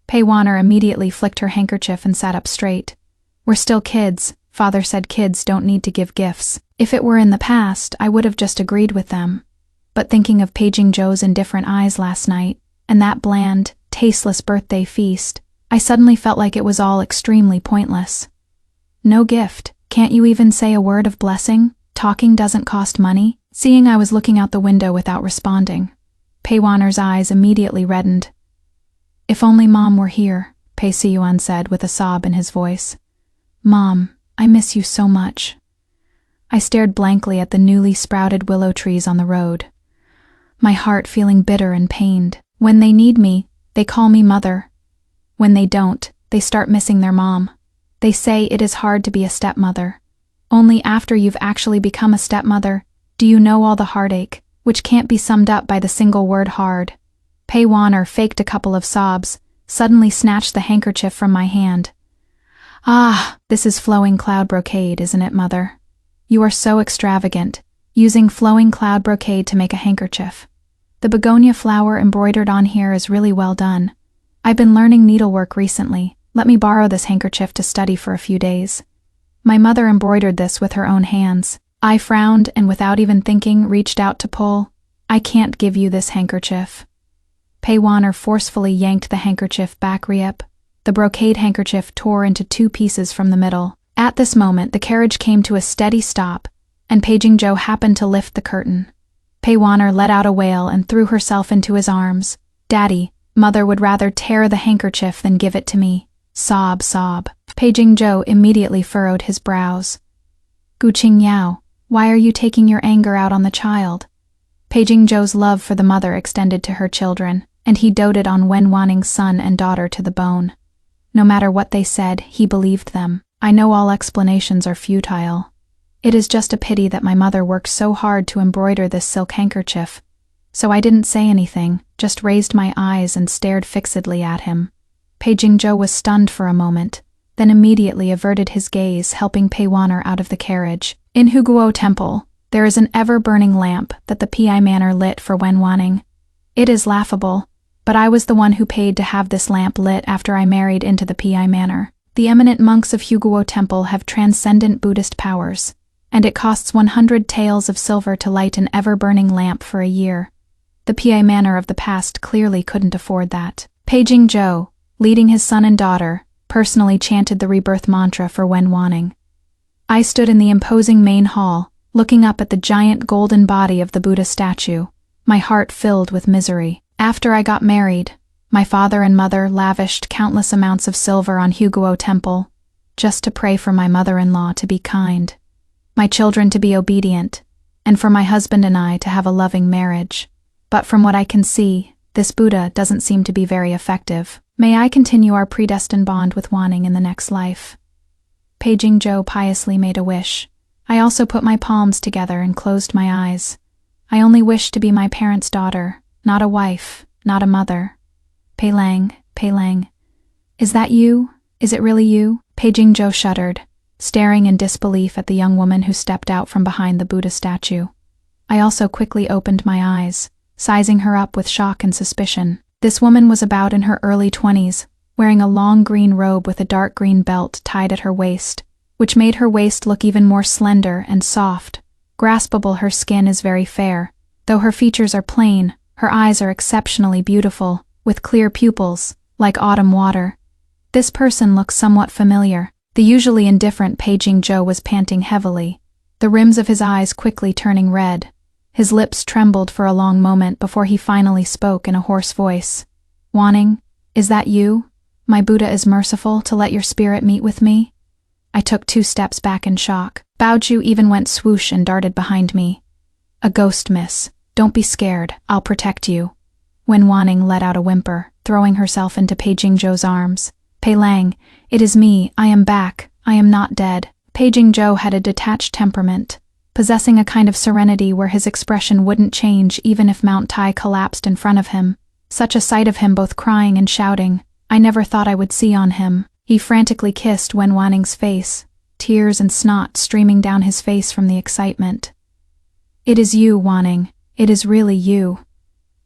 Pei Wanner immediately flicked her handkerchief and sat up straight. We're still kids. Father said kids don't need to give gifts. If it were in the past, I would have just agreed with them. But thinking of Paging Zhou's indifferent eyes last night, and that bland, tasteless birthday feast, I suddenly felt like it was all extremely pointless. No gift. Can't you even say a word of blessing? Talking doesn't cost money? Seeing I was looking out the window without responding, Pei Wanner's eyes immediately reddened. If only Mom were here, Pei-Yuen said with a sob in his voice. Mom, I miss you so much. I stared blankly at the newly sprouted willow trees on the road, my heart feeling bitter and pained. When they need me, they call me Mother. When they don't, they start missing their mom. They say it is hard to be a stepmother. Only after you've actually become a stepmother do you know all the heartache, which can't be summed up by the single word hard. Pei Wanner faked a couple of sobs, suddenly snatched the handkerchief from my hand. Ah, this is flowing cloud brocade, isn't it, Mother? You are so extravagant, using flowing cloud brocade to make a handkerchief. The begonia flower embroidered on here is really well done. I've been learning needlework recently. Let me borrow this handkerchief to study for a few days. My mother embroidered this with her own hands. I frowned and without even thinking reached out to pull. I can't give you this handkerchief. Pei Wanner forcefully yanked the handkerchief back. The brocade handkerchief tore into two pieces from the middle. At this moment the carriage came to a steady stop, and Paging Zhou happened to lift the curtain. Pei Wanner let out a wail and threw herself into his arms. Daddy, Mother would rather tear the handkerchief than give it to me. Sob, sob. Paging Zhou immediately furrowed his brows. Gu Qingyao, why are you taking your anger out on the child? Paging Zhou's love for the mother extended to her children, and he doted on Wanning's son and daughter to the bone. No matter what they said, he believed them. I know all explanations are futile. It is just a pity that my mother worked so hard to embroider this silk handkerchief. So I didn't say anything, just raised my eyes and stared fixedly at him. Paging Zhou was stunned for a moment, then immediately averted his gaze, helping Pei Wanner out of the carriage. In Huguo Temple, there is an ever-burning lamp that the Pi Manor lit for Wanning. It is laughable, but I was the one who paid to have this lamp lit after I married into the Pi Manor. The eminent monks of Huguo Temple have transcendent Buddhist powers, and it costs 100 taels of silver to light an ever-burning lamp for a year. The Pi Manor of the past clearly couldn't afford that. Paging Zhou, leading his son and daughter, personally chanted the Rebirth mantra for Wanning. I stood in the imposing main hall, looking up at the giant golden body of the Buddha statue, my heart filled with misery. After I got married, my father and mother lavished countless amounts of silver on Huguo Temple, just to pray for my mother-in-law to be kind, my children to be obedient, and for my husband and I to have a loving marriage. But from what I can see, this Buddha doesn't seem to be very effective. May I continue our predestined bond with Wanning in the next life? Paging Zhou piously made a wish. I also put my palms together and closed my eyes. I only wish to be my parents' daughter, not a wife, not a mother. Pei Lang. Is that you? Is it really you? Paging Zhou shuddered, staring in disbelief at the young woman who stepped out from behind the Buddha statue. I also quickly opened my eyes, sizing her up with shock and suspicion. This woman was about in her early 20s, wearing a long green robe with a dark green belt tied at her waist, which made her waist look even more slender and soft. Graspable, her skin is very fair. Though her features are plain, her eyes are exceptionally beautiful, with clear pupils, like autumn water. This person looks somewhat familiar. The usually indifferent Paging Joe was panting heavily, the rims of his eyes quickly turning red. His lips trembled for a long moment before he finally spoke in a hoarse voice. "Wanning, is that you? My Buddha is merciful to let your spirit meet with me?" I took 2 steps back in shock. Baoju even went swoosh and darted behind me. "A ghost, miss. Don't be scared. I'll protect you." Wen Wanning let out a whimper, throwing herself into Paging Joe's arms. "Pei Lang, it is me. I am back. I am not dead." Paging Joe had a detached temperament, possessing a kind of serenity where his expression wouldn't change even if Mount Tai collapsed in front of him. Such a sight of him both crying and shouting, I never thought I would see on him. He frantically kissed Wen Wanning's face, tears and snot streaming down his face from the excitement. "It is you, Wanning. It is really you.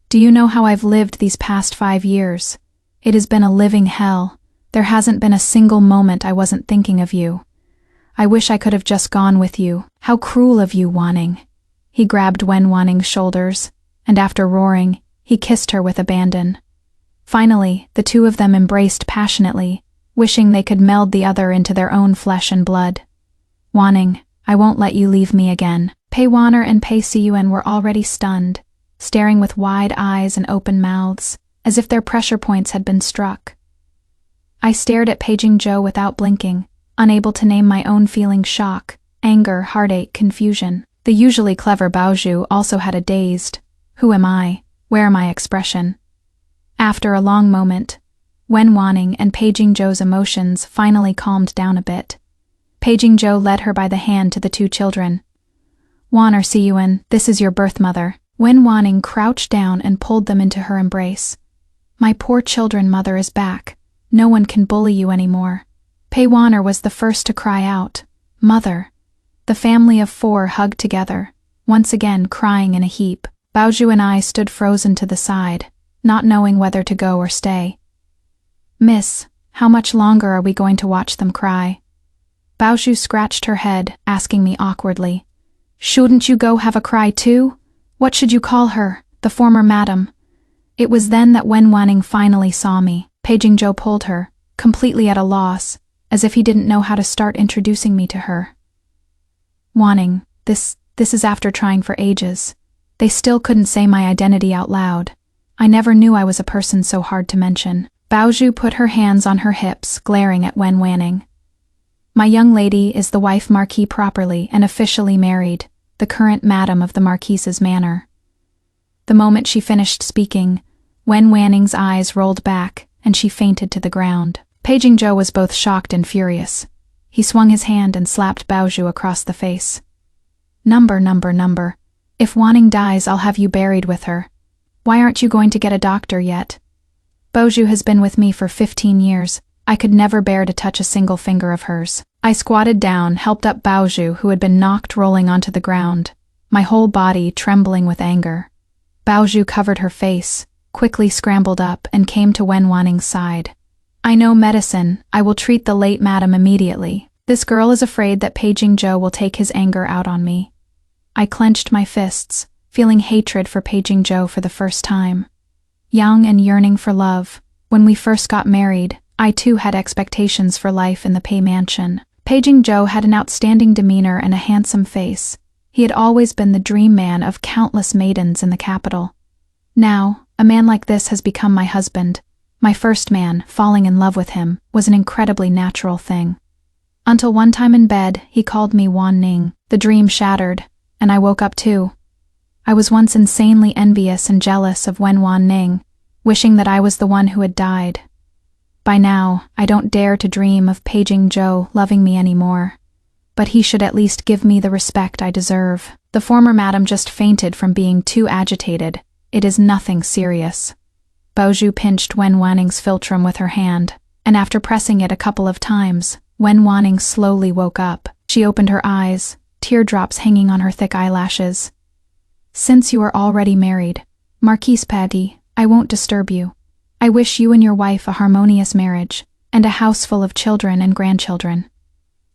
Do you know how I've lived these past 5 years? It has been a living hell. There hasn't been a single moment I wasn't thinking of you. I wish I could have just gone with you. How cruel of you, Wanning." He grabbed Wen Wanning's shoulders, and after roaring, he kissed her with abandon. Finally, the 2 of them embraced passionately, wishing they could meld the other into their own flesh and blood. "Wanning, I won't let you leave me again." Pei Wanner and Pei Siyuan were already stunned, staring with wide eyes and open mouths, as if their pressure points had been struck. I stared at Paging Joe without blinking, unable to name my own feelings: shock, anger, heartache, confusion. The usually clever Baoju also had a dazed, "Who am I? Where am I?" expression. After a long moment, Wen Wanning and Paging Joe's emotions finally calmed down a bit. Paging Joe led her by the hand to the 2 children. "Wanner Siyuan, this is your birth mother." Wen Wanning crouched down and pulled them into her embrace. "My poor children, mother is back. No one can bully you anymore." Pei Wanner was the first to cry out, "Mother." The family of 4 hugged together, once again crying in a heap. Baoju and I stood frozen to the side, not knowing whether to go or stay. "Miss, how much longer are we going to watch them cry?" Baoju scratched her head, asking me awkwardly, "Shouldn't you go have a cry too? What should you call her? The former madam?" It was then that Wen Wanning finally saw me. Paging Joe pulled her, completely at a loss, as if he didn't know how to start introducing me to her. "Wanning, this is after trying for ages. They still couldn't say my identity out loud. I never knew I was a person so hard to mention." Baoju put her hands on her hips, glaring at Wen Wanning. "My young lady is the wife Marquis properly and officially married, the current madam of the Marquise's manor." The moment she finished speaking, Wen Wanning's eyes rolled back, and she fainted to the ground. Paging Joe was both shocked and furious. He swung his hand and slapped Baoju across the face. Number. If Wanning dies, I'll have you buried with her. Why aren't you going to get a doctor yet? Baoju has been with me for 15 years. I could never bear to touch a single finger of hers." I squatted down, helped up Baoju, who had been knocked rolling onto the ground, my whole body trembling with anger. Baoju covered her face, quickly scrambled up, and came to Wen Wanning's side. "I know medicine. I will treat the late madam immediately. This girl is afraid that Paging Joe will take his anger out on me." I clenched my fists, feeling hatred for Paging Joe for the first time. Young and yearning for love, when we first got married, I too had expectations for life in the Pei mansion. Paging Joe had an outstanding demeanor and a handsome face. He had always been the dream man of countless maidens in the capital. Now, a man like this has become my husband. My first man, falling in love with him, was an incredibly natural thing. Until one time in bed, he called me Wan Ning. The dream shattered, and I woke up too. I was once insanely envious and jealous of Wen Wan Ning, wishing that I was the one who had died. By now, I don't dare to dream of Paging Joe loving me anymore. But he should at least give me the respect I deserve. The former madam just fainted from being too agitated. It is nothing serious. Baoju pinched Wen Wanning's philtrum with her hand, and after pressing it a couple of times, Wen Wanning slowly woke up. She opened her eyes, teardrops hanging on her thick eyelashes. "Since you are already married, Marquise Paddy, I won't disturb you. I wish you and your wife a harmonious marriage, and a house full of children and grandchildren."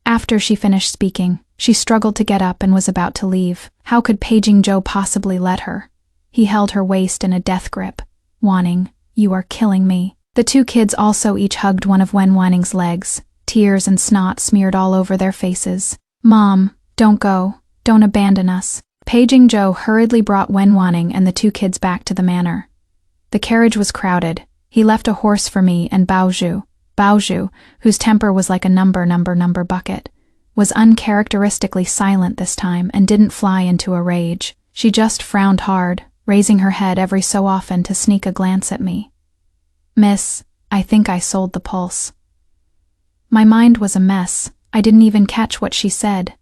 After she finished speaking, she struggled to get up and was about to leave. How could Paging Joe possibly let her? He held her waist in a death grip. "Wanning, you are killing me." The 2 kids also each hugged one of Wen Wanning's legs, tears and snot smeared all over their faces. "Mom, don't go. Don't abandon us." Paging Joe hurriedly brought Wenwaning and the two kids back to the manor. The carriage was crowded. He left a horse for me, and Baoju, whose temper was like a number bucket, was uncharacteristically silent this time and didn't fly into a rage. She just frowned hard, raising her head every so often to sneak a glance at me. "Miss, I think I sold the pulse." My mind was a mess. I didn't even catch what she said.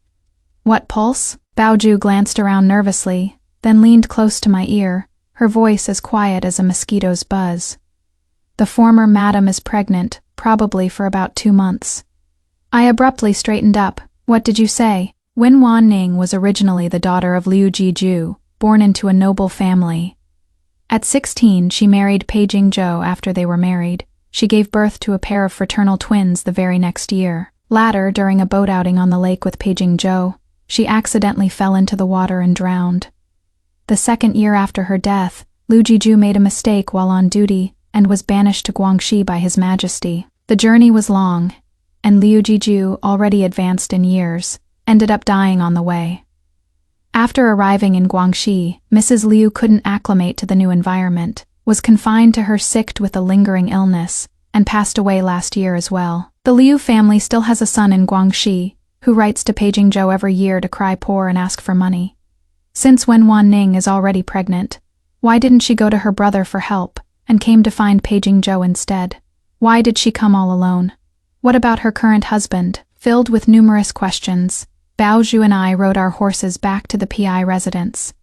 "What pulse?" Baoju glanced around nervously, then leaned close to my ear, her voice as quiet as a mosquito's buzz. "The former madam is pregnant, probably for about 2 months." I abruptly straightened up. "What did you say?" Wenwaning was originally the daughter of Liu Jiju, born into a noble family. At 16, she married Paging Joe. After they were married, she gave birth to a pair of fraternal twins the very next year. Later, during a boat outing on the lake with Paging Joe, she accidentally fell into the water and drowned. The second year after her death, Liu Jiju made a mistake while on duty and was banished to Guangxi by His Majesty. The journey was long, and Liu Jiju, already advanced in years, ended up dying on the way. After arriving in Guangxi, Mrs. Liu couldn't acclimate to the new environment, was confined to her sick with a lingering illness, and passed away last year as well. The Liu family still has a son in Guangxi, who writes to Paging Joe every year to cry poor and ask for money. Since Wenwaning is already pregnant, why didn't she go to her brother for help, and came to find Paging Joe instead? Why did she come all alone? What about her current husband? Filled with numerous questions, Baoju and I rode our horses back to the PI residence.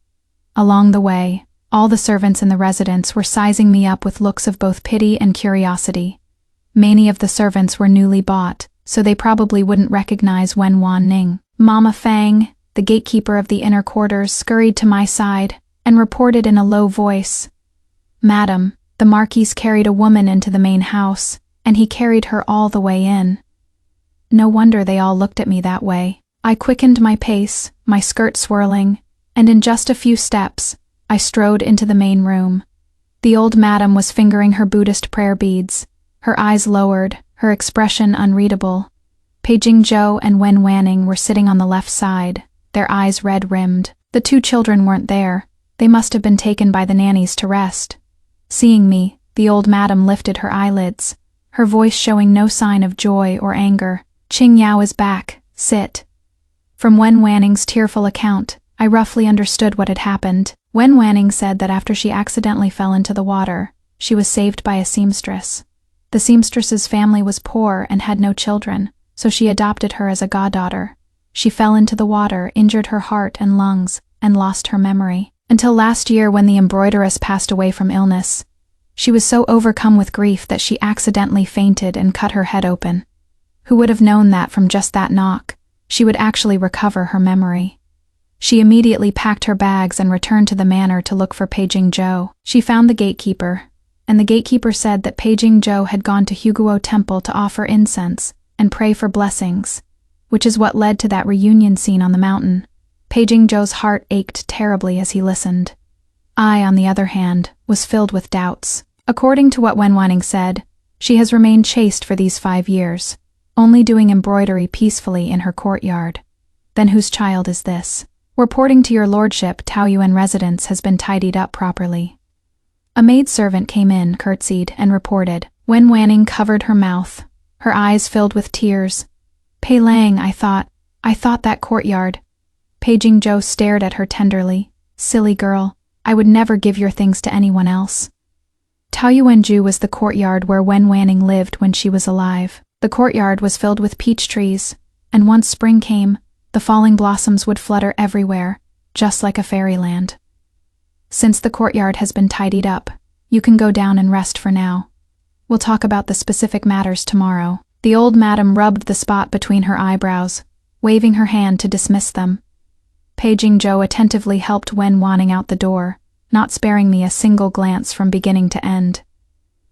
Along the way, all the servants in the residence were sizing me up with looks of both pity and curiosity. Many of the servants were newly bought, so they probably wouldn't recognize Wenwaning. Mama Fang, the gatekeeper of the inner quarters, scurried to my side and reported in a low voice, "Madam, the Marquis carried a woman into the main house, and he carried her all the way in." No wonder they all looked at me that way. I quickened my pace, my skirt swirling, and in just a few steps, I strode into the main room. The old madam was fingering her Buddhist prayer beads, her eyes lowered, her expression unreadable. Paging Joe and Wenwaning were sitting on the left side, their eyes red-rimmed. The two children weren't there. They must have been taken by the nannies to rest. Seeing me, the old madam lifted her eyelids, her voice showing no sign of joy or anger. "Qing Yao is back. Sit." From Wenwaning's tearful account, I roughly understood what had happened. Wenwaning said that after she accidentally fell into the water, she was saved by a seamstress. The seamstress's family was poor and had no children, so she adopted her as a goddaughter. She fell into the water, injured her heart and lungs, and lost her memory. Until last year, when the embroideress passed away from illness, she was so overcome with grief that she accidentally fainted and cut her head open. Who would have known that from just that knock, she would actually recover her memory? She immediately packed her bags and returned to the manor to look for Paging Joe. She found the gatekeeper, and the gatekeeper said that Paging Joe had gone to Huguo Temple to offer incense and pray for blessings, which is what led to that reunion scene on the mountain. Paging Joe's heart ached terribly as he listened. I, on the other hand, was filled with doubts. According to what Wenwaning said, she has remained chaste for these 5 years, only doing embroidery peacefully in her courtyard. Then whose child is this? Reporting to your lordship, Taoyuan residence has been tidied up properly. A maidservant came in, curtsied, and reported. Wenwaning covered her mouth, her eyes filled with tears. "Pei Lang, I thought that courtyard." Paging Joe stared at her tenderly. "Silly girl, I would never give your things to anyone else." Taoyuanju was the courtyard where Wenwaning lived when she was alive. The courtyard was filled with peach trees, and once spring came, the falling blossoms would flutter everywhere, just like a fairyland. Since the courtyard has been tidied up, you can go down and rest for now. We'll talk about the specific matters tomorrow. The old madam rubbed the spot between her eyebrows, waving her hand to dismiss them. Paging Joe attentively helped Wenwaning out the door, not sparing me a single glance from beginning to end.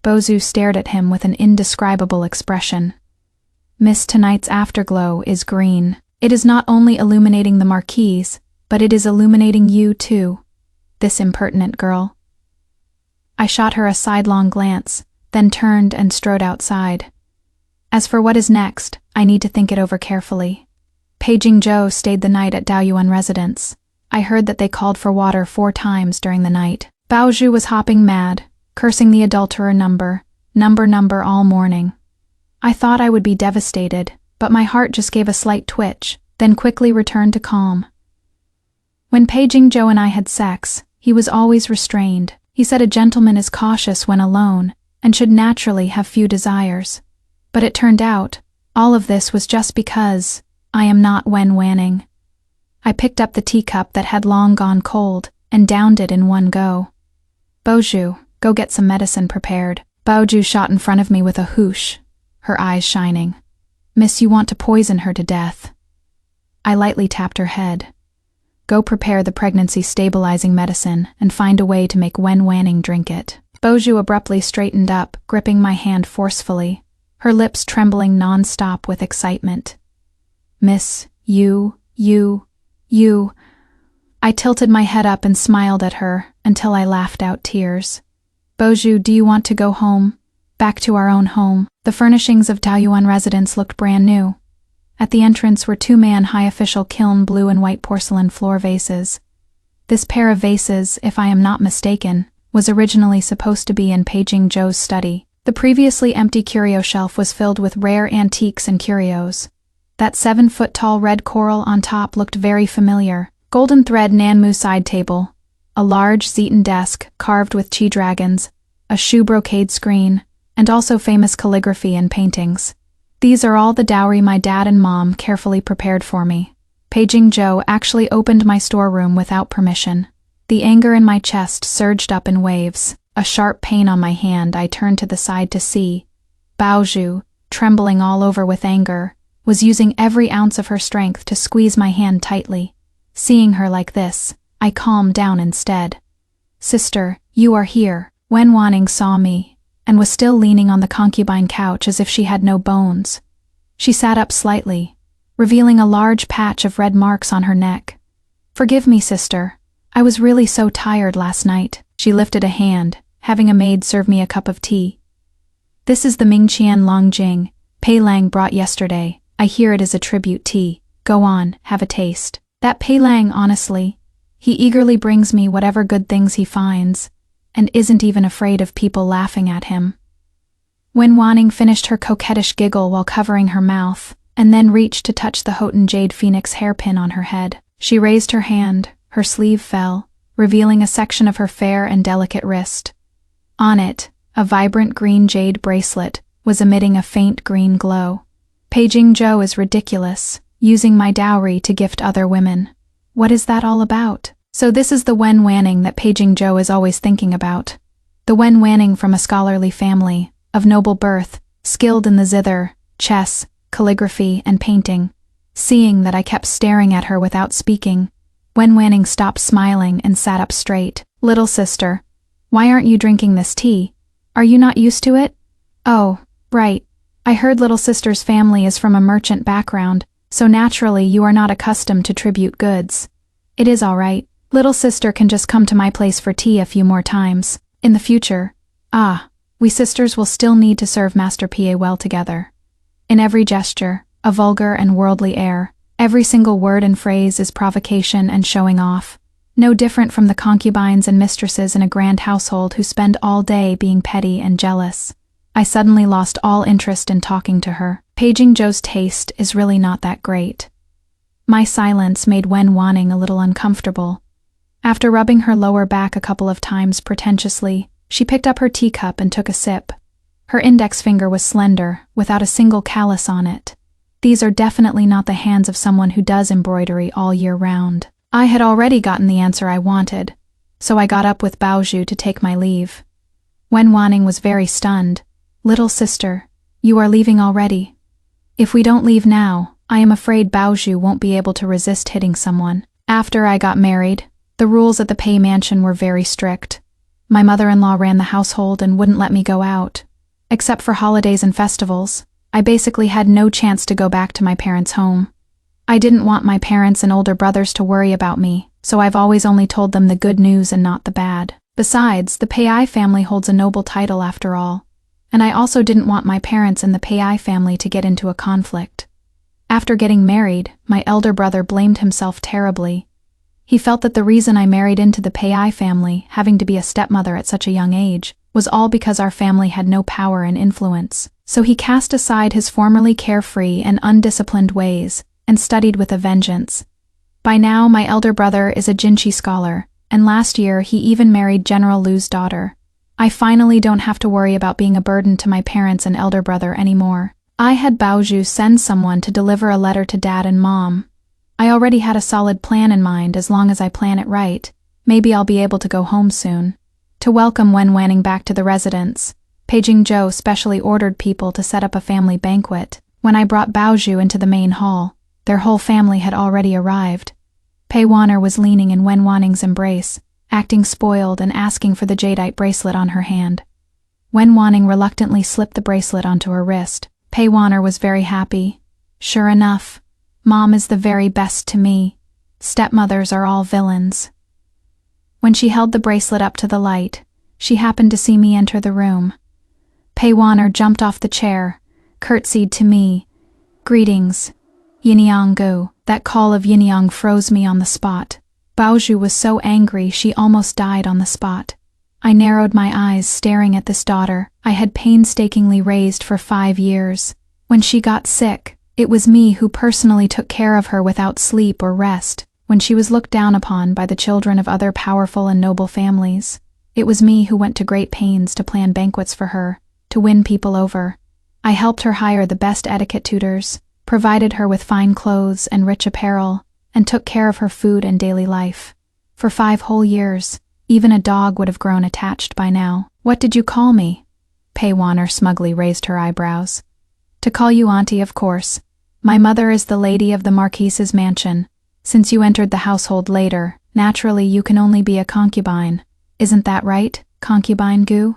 Bozu stared at him with an indescribable expression. "Miss, tonight's afterglow is green. It is not only illuminating the marquise, but it is illuminating you too, this impertinent girl." I shot her a sidelong glance, then turned and strode outside. As for what is next, I need to think it over carefully. Paging Joe stayed the night at Daoyuan residence. I heard that they called for water 4 times during the night. Baozhu was hopping mad, cursing the adulterer number all morning. I thought I would be devastated, but my heart just gave a slight twitch, then quickly returned to calm. When Paging Joe and I had sex, he was always restrained. He said a gentleman is cautious when alone, and should naturally have few desires. But it turned out, all of this was just because I am not Wen Wanning. I picked up the teacup that had long gone cold, and downed it in one go. Baozhu, go get some medicine prepared. Baozhu shot in front of me with a whoosh, her eyes shining. Miss, you want to poison her to death. I lightly tapped her head. Go prepare the pregnancy-stabilizing medicine and find a way to make Wen Wanning drink it. Baozhu abruptly straightened up, gripping my hand forcefully, her lips trembling non-stop with excitement. Miss, you. I tilted my head up and smiled at her until I laughed out tears. Baozhu, do you want to go home? Back to our own home. The furnishings of Daoyuan residence looked brand new. At the entrance were 2 man-high official kiln blue and white porcelain floor vases. This pair of vases, if I am not mistaken, was originally supposed to be in Paging Joe's study. The previously empty curio shelf was filled with rare antiques and curios. That 7-foot-tall red coral on top looked very familiar. Golden thread Nanmu side table, a large Zetan desk carved with chi dragons, a shoe brocade screen, and also famous calligraphy and paintings. These are all the dowry my dad and mom carefully prepared for me. Paging Joe actually opened my storeroom without permission. The anger in my chest surged up in waves. A sharp pain on my hand, I turned to the side to see. Baozhu, trembling all over with anger, was using every ounce of her strength to squeeze my hand tightly. Seeing her like this, I calmed down instead. Sister, you are here. Wen Wanning saw me, and was still leaning on the concubine couch as if she had no bones. She sat up slightly, revealing a large patch of red marks on her neck. Forgive me, sister. I was really so tired last night. She lifted a hand, having a maid serve me a cup of tea. This is the Mingqian Longjing, Pei Lang brought yesterday. I hear it is a tribute tea. Go on, have a taste. That Pei Lang, honestly, he eagerly brings me whatever good things he finds, and isn't even afraid of people laughing at him. Wen Wanning finished her coquettish giggle while covering her mouth, and then reached to touch the Houghton Jade Phoenix hairpin on her head. She raised her hand, her sleeve fell, revealing a section of her fair and delicate wrist. On it, a vibrant green jade bracelet was emitting a faint green glow. Paging Joe is ridiculous, using my dowry to gift other women. What is that all about? So this is the Wen Wanning that Paging Joe is always thinking about. The Wen Wanning from a scholarly family, of noble birth, skilled in the zither, chess, calligraphy, and painting. Seeing that I kept staring at her without speaking, Wen Wanning stopped smiling and sat up straight. Little sister, why aren't you drinking this tea? Are you not used to it? Oh, right. I heard little sister's family is from a merchant background, so naturally you are not accustomed to tribute goods. It is all right. Little sister can just come to my place for tea a few more times. In the future, we sisters will still need to serve Master P.A. well together. In every gesture, a vulgar and worldly air, every single word and phrase is provocation and showing off. No different from the concubines and mistresses in a grand household who spend all day being petty and jealous. I suddenly lost all interest in talking to her. Paging Joe's taste is really not that great. My silence made Wen Wanning a little uncomfortable. After rubbing her lower back a couple of times pretentiously, she picked up her teacup and took a sip. Her index finger was slender, without a single callus on it. These are definitely not the hands of someone who does embroidery all year round. I had already gotten the answer I wanted, so I got up with Baozhu to take my leave. Wen Wanning was very stunned. Little sister, you are leaving already. If we don't leave now, I am afraid Baozhu won't be able to resist hitting someone. After I got married, the rules at the Pei Mansion were very strict. My mother-in-law ran the household and wouldn't let me go out. Except for holidays and festivals, I basically had no chance to go back to my parents' home. I didn't want my parents and older brothers to worry about me, so I've always only told them the good news and not the bad. Besides, the Pei family holds a noble title after all. and I also didn't want my parents and the Pai family to get into a conflict. After getting married, my elder brother blamed himself terribly. He felt that the reason I married into the Pai family, having to be a stepmother at such a young age, was all because our family had no power and influence. So he cast aside his formerly carefree and undisciplined ways, and studied with a vengeance. By now, my elder brother is a Jinchi scholar, and last year he even married General Lu's daughter. I finally don't have to worry about being a burden to my parents and elder brother anymore. I had Baoju send someone to deliver a letter to Dad and Mom. I already had a solid plan in mind. As long as I plan it right, maybe I'll be able to go home soon. To welcome Wen Wanning back to the residence, Pei Jingzhou specially ordered people to set up a family banquet. When I brought Baoju into the main hall, their whole family had already arrived. Pei Wanner was leaning in Wen Wanning's embrace, acting spoiled and asking for the jadeite bracelet on her hand. Wen Wanning reluctantly slipped the bracelet onto her wrist. Pei Wanner was very happy. Sure enough, Mom is the very best to me. Stepmothers are all villains. When she held the bracelet up to the light, she happened to see me enter the room. Pei Wanner jumped off the chair, curtsied to me. Greetings, Yinyang Gu. That call of Yinyang froze me on the spot. Baoju was so angry she almost died on the spot. I narrowed my eyes staring at this daughter I had painstakingly raised for 5 years. When she got sick, it was me who personally took care of her without sleep or rest. When she was looked down upon by the children of other powerful and noble families, it was me who went to great pains to plan banquets for her, to win people over. I helped her hire the best etiquette tutors, provided her with fine clothes and rich apparel, and took care of her food and daily life. For 5 whole years, even a dog would have grown attached by now. What did you call me? Pei Wanner smugly raised her eyebrows. To call you auntie, of course. My mother is the lady of the Marquise's mansion. Since you entered the household later, naturally you can only be a concubine. Isn't that right, concubine Gu?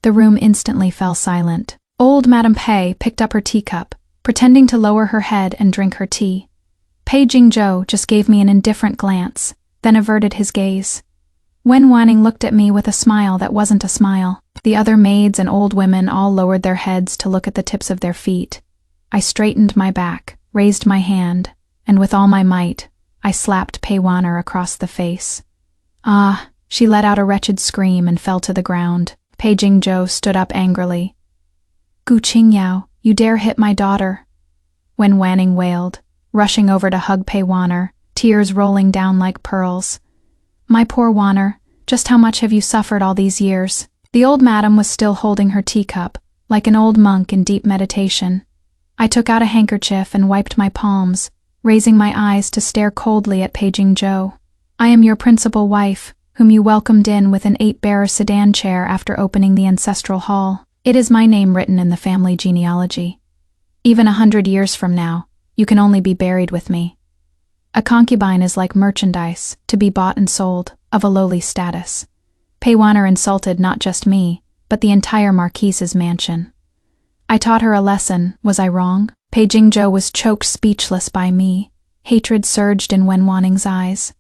The room instantly fell silent. Old Madame Pei picked up her teacup, pretending to lower her head and drink her tea. Pei Jingzhou just gave me an indifferent glance, then averted his gaze. Wen Wanning looked at me with a smile that wasn't a smile. The other maids and old women all lowered their heads to look at the tips of their feet. I straightened my back, raised my hand, and with all my might, I slapped Pei Wanner across the face. Ah, she let out a wretched scream and fell to the ground. Pei Jingzhou stood up angrily. Gu Qingyao, you dare hit my daughter? Wen Wanning wailed, rushing over to hug Pei Wanner, tears rolling down like pearls. My poor Wanner, just how much have you suffered all these years? The old madam was still holding her teacup, like an old monk in deep meditation. I took out a handkerchief and wiped my palms, raising my eyes to stare coldly at Pei Jingzhou. I am your principal wife, whom you welcomed in with an 8-bearer sedan chair after opening the ancestral hall. It is my name written in the family genealogy. Even 100 years from now, you can only be buried with me. A concubine is like merchandise, to be bought and sold, of a lowly status. Pei Wanner insulted not just me, but the entire Marquise's mansion. I taught her a lesson, was I wrong? Pei Jingzhou was choked speechless by me. Hatred surged in Wen Wanning's eyes.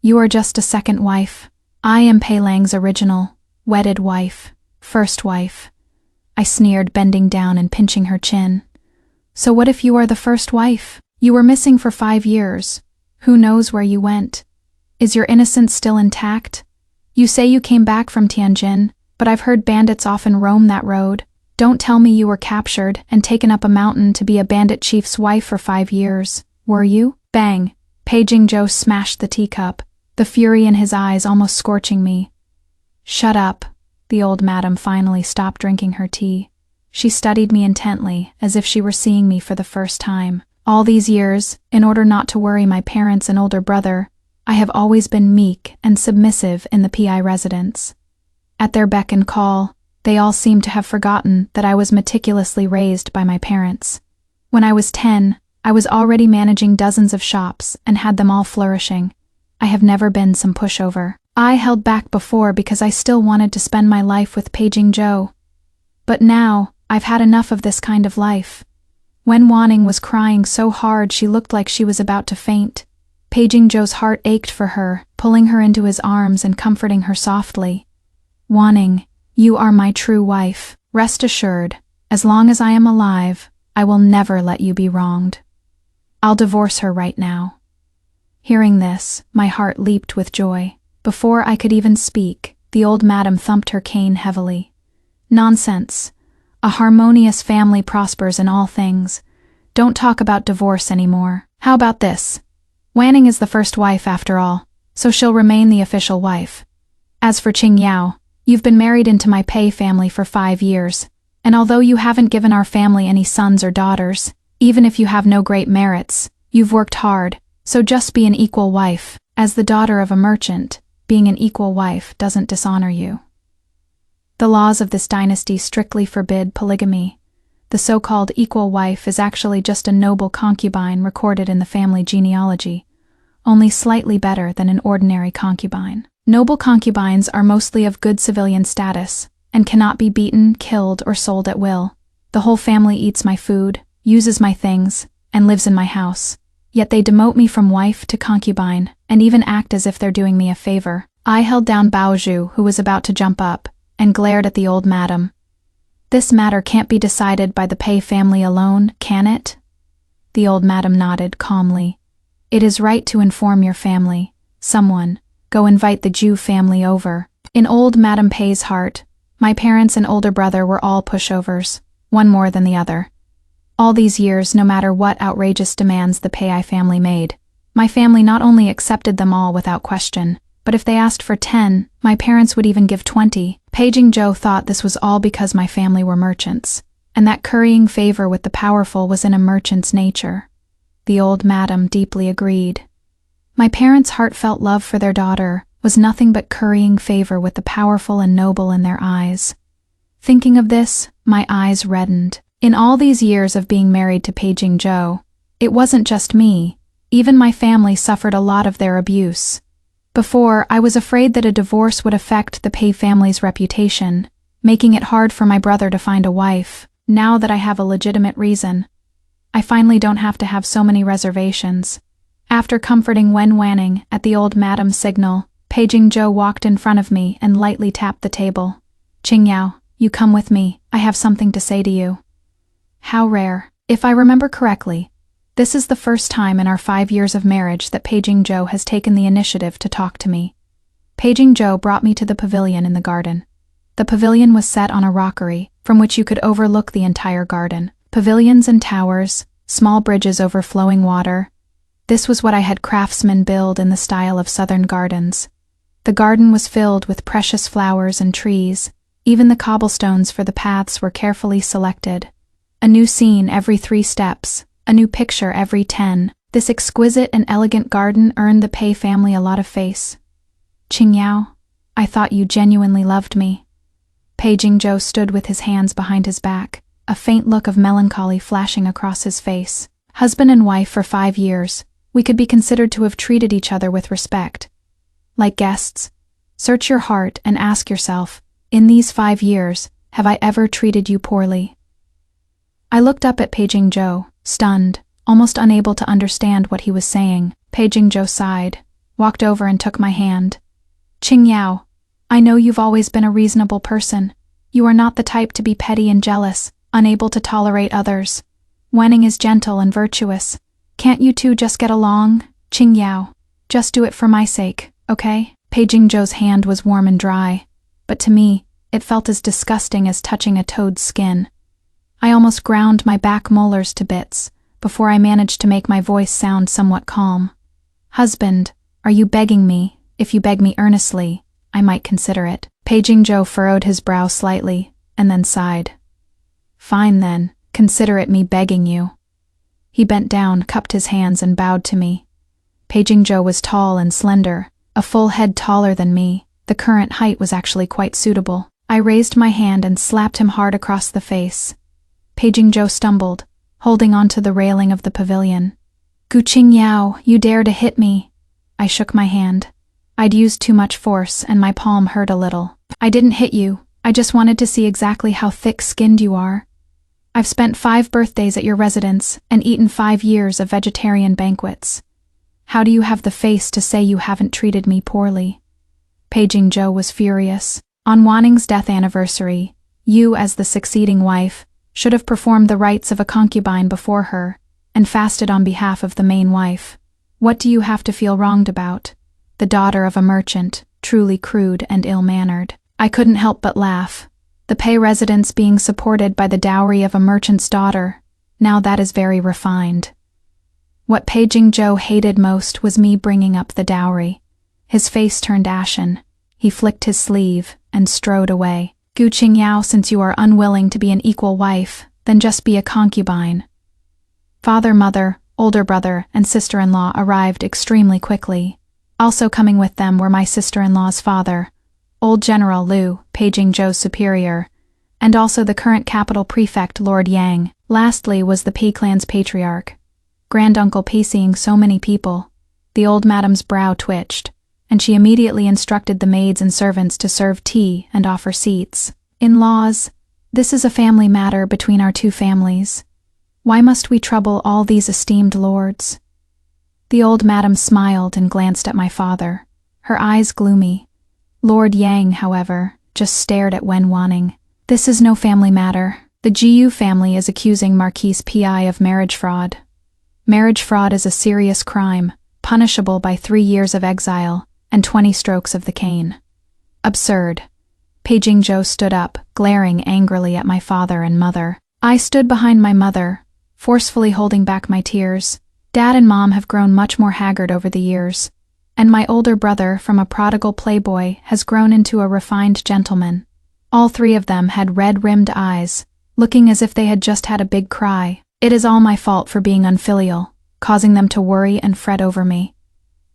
You are just a second wife. I am Pei Lang's original, wedded wife, first wife. I sneered, bending down and pinching her chin. So what if you are the first wife? You were missing for 5 years. Who knows where you went? Is your innocence still intact? You say you came back from Tianjin, but I've heard bandits often roam that road. Don't tell me you were captured and taken up a mountain to be a bandit chief's wife for 5 years, were you? Bang! Pei Jingzhou smashed the teacup, the fury in his eyes almost scorching me. Shut up. The old madam finally stopped drinking her tea. She studied me intently, as if she were seeing me for the first time. All these years, in order not to worry my parents and older brother, I have always been meek and submissive in the PI residence. At their beck and call, they all seemed to have forgotten that I was meticulously raised by my parents. When I was 10, I was already managing dozens of shops and had them all flourishing. I have never been some pushover. I held back before because I still wanted to spend my life with Pei Jingzhou. But now, I've had enough of this kind of life. Wen Wanning was crying so hard she looked like she was about to faint. Pei Jingzhou's heart ached for her, pulling her into his arms and comforting her softly. Wanning, you are my true wife. Rest assured, as long as I am alive, I will never let you be wronged. I'll divorce her right now." Hearing this, my heart leaped with joy. Before I could even speak, the old madam thumped her cane heavily. "Nonsense. A harmonious family prospers in all things. Don't talk about divorce anymore. How about this? Wanning is the first wife after all, so she'll remain the official wife. As for Qing Yao, you've been married into my Pei family for 5 years, and although you haven't given our family any sons or daughters, even if you have no great merits, you've worked hard, so just be an equal wife. As the daughter of a merchant, being an equal wife doesn't dishonor you. The laws of this dynasty strictly forbid polygamy. The so-called equal wife is actually just a noble concubine recorded in the family genealogy, only slightly better than an ordinary concubine. Noble concubines are mostly of good civilian status, and cannot be beaten, killed, or sold at will. The whole family eats my food, uses my things, and lives in my house. Yet they demote me from wife to concubine, and even act as if they're doing me a favor. I held down Baozhu, who was about to jump up, and glared at the old madam. "This matter can't be decided by the Pei family alone, can it?" The old madam nodded calmly. "It is right to inform your family. Someone, go invite the Zhu family over." In old Madame Pei's heart, my parents and older brother were all pushovers, one more than the other. All these years, no matter what outrageous demands the Pei family made, my family not only accepted them all without question, but if they asked for 10, my parents would even give 20. Pei Jingzhou thought this was all because my family were merchants, and that currying favor with the powerful was in a merchant's nature. The old madam deeply agreed. My parents' heartfelt love for their daughter was nothing but currying favor with the powerful and noble in their eyes. Thinking of this, my eyes reddened. In all these years of being married to Pei Jingzhou, it wasn't just me, even my family suffered a lot of their abuse. Before, I was afraid that a divorce would affect the Pei family's reputation, making it hard for my brother to find a wife. Now that I have a legitimate reason, I finally don't have to have so many reservations. After comforting Wen Wanning at the old madam's signal, Pei Jingzhou walked in front of me and lightly tapped the table. "Qing Yao, you come with me, I have something to say to you." How rare. If I remember correctly, this is the first time in our 5 years of marriage that Pei Jingzhou has taken the initiative to talk to me. Pei Jingzhou brought me to the pavilion in the garden. The pavilion was set on a rockery, from which you could overlook the entire garden. Pavilions and towers, small bridges over flowing water. This was what I had craftsmen build in the style of southern gardens. The garden was filled with precious flowers and trees. Even the cobblestones for the paths were carefully selected. A new scene every 3 steps, a new picture every 10. This exquisite and elegant garden earned the Pei family a lot of face. "Qing Yao, I thought you genuinely loved me." Pei Jingzhou stood with his hands behind his back, a faint look of melancholy flashing across his face. Husband and wife for 5 years, we could be considered to have treated each other with respect. Like guests, search your heart and ask yourself, in these 5 years, have I ever treated you poorly? I looked up at Pei Jingzhou, stunned, almost unable to understand what he was saying. Pei Jingzhou sighed, walked over and took my hand. "Qing Yao, I know you've always been a reasonable person. You are not the type to be petty and jealous, unable to tolerate others. Wanning is gentle and virtuous. Can't you two just get along? Qing Yao, just do it for my sake, okay?" Pei Jingzhou's hand was warm and dry, but to me, it felt as disgusting as touching a toad's skin. I almost ground my back molars to bits before I managed to make my voice sound somewhat calm. "Husband, are you begging me? If you beg me earnestly, I might consider it." Pei Jingzhou furrowed his brow slightly, and then sighed. "Fine then, consider it me begging you." He bent down, cupped his hands, and bowed to me. Pei Jingzhou was tall and slender, a full head taller than me. The current height was actually quite suitable. I raised my hand and slapped him hard across the face. Pei Jingzhou stumbled, holding onto the railing of the pavilion. "Gu Qing Yao, you dare to hit me." I shook my hand. I'd used too much force and my palm hurt a little. "I didn't hit you, I just wanted to see exactly how thick-skinned you are. I've spent 5 birthdays at your residence and eaten 5 years of vegetarian banquets. How do you have the face to say you haven't treated me poorly?" Pei Jingzhou was furious. "On Wanning's death anniversary, You, as the succeeding wife, should have performed the rites of a concubine before her, and fasted on behalf of the main wife. What do you have to feel wronged about? The daughter of a merchant, truly crude and ill-mannered. I couldn't help but laugh. The pay residence being supported by the dowry of a merchant's daughter, now that is very refined. What Paging Joe hated most was me bringing up the dowry. His face turned ashen. He flicked his sleeve and strode away. Gu Qingyao, since you are unwilling to be an equal wife, then just be a concubine. Father, mother, older brother, and sister-in-law arrived extremely quickly. Also coming with them were my sister-in-law's father, old General Liu, Paging Joe's superior, and also the current capital prefect Lord Yang. Lastly was the P clan's patriarch. Granduncle P. Seeing so many people, the old madam's brow twitched, and she immediately instructed the maids and servants to serve tea and offer seats. In-laws, this is a family matter between our two families. Why must we trouble all these esteemed lords? The old madam smiled and glanced at my father, her eyes gloomy. Lord Yang, however, just stared at Wen Wanning. This is no family matter. The Jiu family is accusing Marquise Pi of marriage fraud. Marriage fraud is a serious crime, punishable by 3 years of exile and 20 strokes of the cane. Absurd. Paging Joe stood up, glaring angrily at my father and mother. I stood behind my mother, forcefully holding back my tears. Dad and Mom have grown much more haggard over the years, and my older brother, from a prodigal playboy, has grown into a refined gentleman. All 3 of them had red-rimmed eyes, looking as if they had just had a big cry. It is all my fault for being unfilial, causing them to worry and fret over me.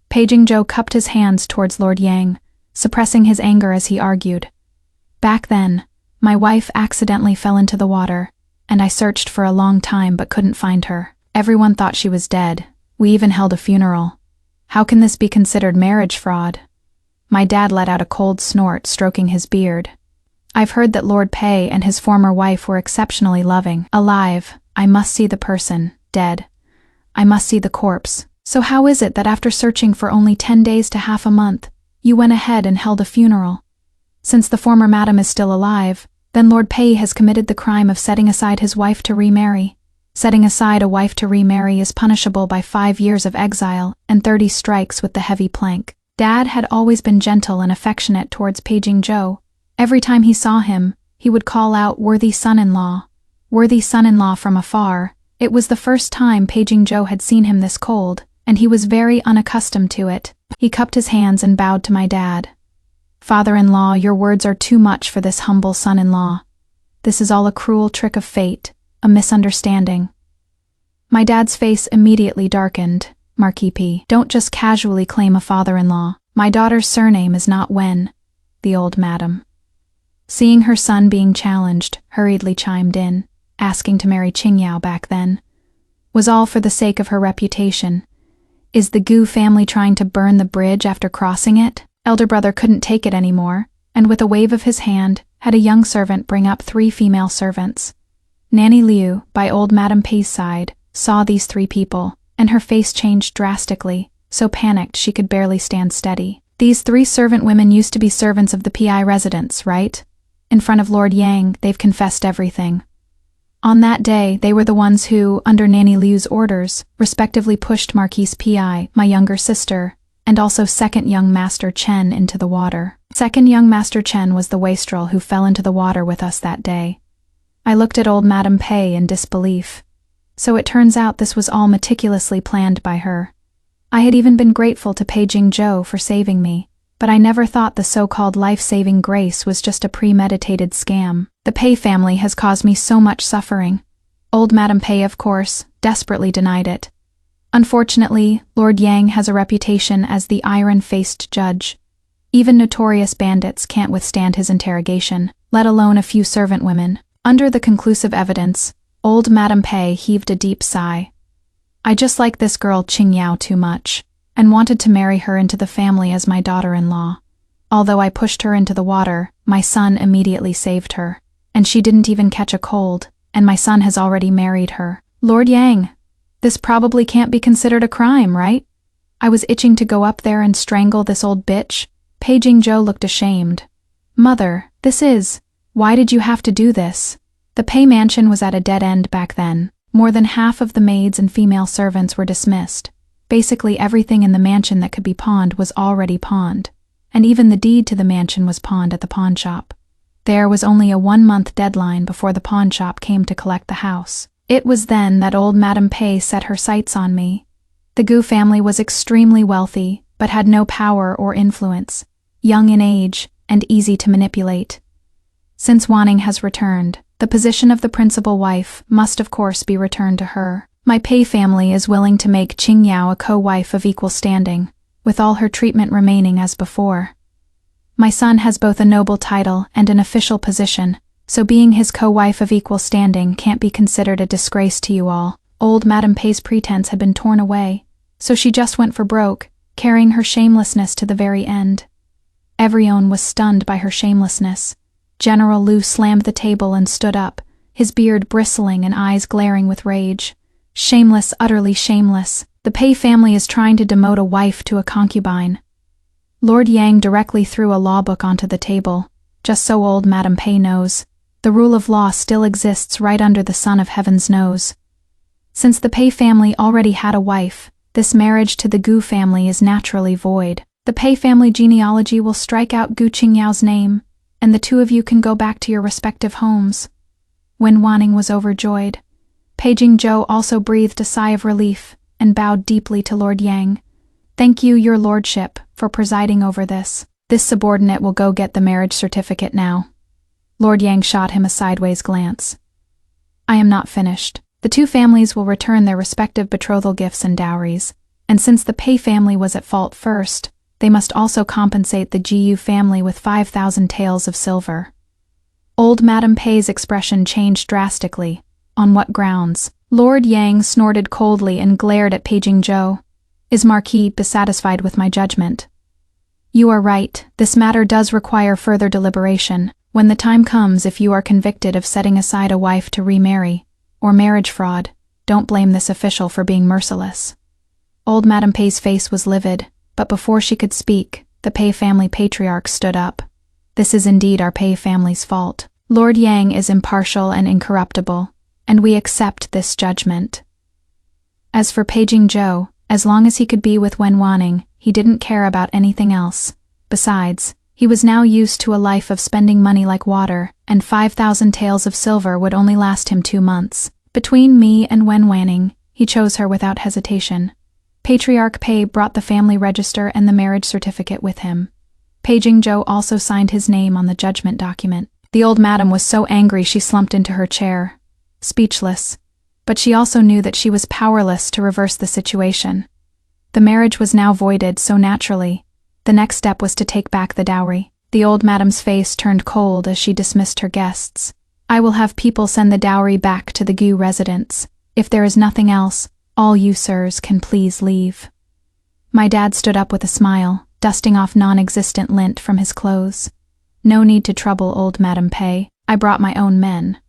Paging Joe cupped his hands towards Lord Yang, suppressing his anger as he argued. Back then, my wife accidentally fell into the water, and I searched for a long time but couldn't find her. Everyone thought she was dead. We even held a funeral. How can this be considered marriage fraud? My dad let out a cold snort, stroking his beard. I've heard that Lord Pei and his former wife were exceptionally loving. Alive, I must see the person. Dead, I must see the corpse. So how is it that after searching for only 10 days to half a month, you went ahead and held a funeral? Since the former madam is still alive, then Lord Pei has committed the crime of setting aside his wife to remarry. Setting aside a wife to remarry is punishable by 5 years of exile and 30 strikes with the heavy plank. Dad had always been gentle and affectionate towards Paging Joe. Every time he saw him, he would call out, "Worthy son-in-law." Worthy son-in-law from afar. It was the first time Paging Joe had seen him this cold, and he was very unaccustomed to it. He cupped his hands and bowed to my dad. "Father-in-law, your words are too much for this humble son-in-law. This is all a cruel trick of fate, a misunderstanding." My dad's face immediately darkened. "Marquis P, don't just casually claim a father-in-law. My daughter's surname is not Wen," the old madam, seeing her son being challenged, hurriedly chimed in, asking to marry Qingyao back then. Was all for the sake of her reputation. Is the Gu family trying to burn the bridge after crossing it? Elder brother couldn't take it anymore, and with a wave of his hand, had a young servant bring up 3 female servants. Nanny Liu, by old Madame Pei's side, saw these 3 people, and her face changed drastically, so panicked she could barely stand steady. These 3 servant women used to be servants of the PI residence, right? In front of Lord Yang, they've confessed everything. On that day, they were the ones who, under Nanny Liu's orders, respectively pushed Marquise Pi, my younger sister, and also second young Master Chen into the water. Second young Master Chen was the wastrel who fell into the water with us that day. I looked at old Madame Pei in disbelief. So it turns out this was all meticulously planned by her. I had even been grateful to Paging Joe for saving me, but I never thought the so-called life-saving grace was just a premeditated scam. The Pei family has caused me so much suffering. Old Madame Pei, of course, desperately denied it. Unfortunately, Lord Yang has a reputation as the iron-faced judge. Even notorious bandits can't withstand his interrogation, let alone a few servant women. Under the conclusive evidence, old Madame Pei heaved a deep sigh. I just like this girl Qingyao too much, and wanted to marry her into the family as my daughter-in-law. Although I pushed her into the water, my son immediately saved her. And she didn't even catch a cold, and my son has already married her. Lord Yang, this probably can't be considered a crime, right? I was itching to go up there and strangle this old bitch. Paging Joe looked ashamed. Mother, this is... Why did you have to do this? The Pei mansion was at a dead end back then. More than half of the maids and female servants were dismissed. Basically everything in the mansion that could be pawned was already pawned. And even the deed to the mansion was pawned at the pawn shop. There was only a 1-month deadline before the pawn shop came to collect the house. It was then that old Madame Pei set her sights on me. The Gu family was extremely wealthy, but had no power or influence, young in age, and easy to manipulate. Since Wanning has returned, the position of the principal wife must of course be returned to her. My Pei family is willing to make Qingyao a co-wife of equal standing, with all her treatment remaining as before. My son has both a noble title and an official position, so being his co-wife of equal standing can't be considered a disgrace to you all. Old Madame Pei's pretense had been torn away, so she just went for broke, carrying her shamelessness to the very end. Everyone was stunned by her shamelessness. General Liu slammed the table and stood up, his beard bristling and eyes glaring with rage. Shameless, utterly shameless. The Pei family is trying to demote a wife to a concubine. Lord Yang directly threw a law book onto the table. Just so old Madame Pei knows, the rule of law still exists right under the sun of heaven's nose. Since the Pei family already had a wife, this marriage to the Gu family is naturally void. The Pei family genealogy will strike out Gu Qingyao's name, and the two of you can go back to your respective homes. When Wanning was overjoyed, Pei Jingzhou also breathed a sigh of relief and bowed deeply to Lord Yang. Thank you, your lordship, for presiding over this. This subordinate will go get the marriage certificate now. Lord Yang shot him a sideways glance. I am not finished. The two families will return their respective betrothal gifts and dowries, and since the Pei family was at fault first, they must also compensate the Jiyu family with 5,000 taels of silver. Old Madame Pei's expression changed drastically. On what grounds? Lord Yang snorted coldly and glared at Pei Jingzhou. Is Marquis dissatisfied with my judgment? You are right, this matter does require further deliberation. When the time comes, if you are convicted of setting aside a wife to remarry, or marriage fraud, don't blame this official for being merciless. Old Madame Pei's face was livid, but before she could speak, the Pei family patriarch stood up. This is indeed our Pei family's fault. Lord Yang is impartial and incorruptible, and we accept this judgment. As for Pei Jingzhou, as long as he could be with Wen Wanning, he didn't care about anything else. Besides, he was now used to a life of spending money like water, and 5,000 taels of silver would only last him 2 months. Between me and Wen Wanning, he chose her without hesitation. Patriarch Pei brought the family register and the marriage certificate with him. Pei Jingzhou also signed his name on the judgment document. The old madam was so angry she slumped into her chair, speechless. But she also knew that she was powerless to reverse the situation. The marriage was now voided, so naturally, the next step was to take back the dowry. The old madam's face turned cold as she dismissed her guests. I will have people send the dowry back to the Gu residents. If there is nothing else, all you sirs can please leave. My dad stood up with a smile, dusting off non-existent lint from his clothes. No need to trouble old Madame Pei. I brought my own men.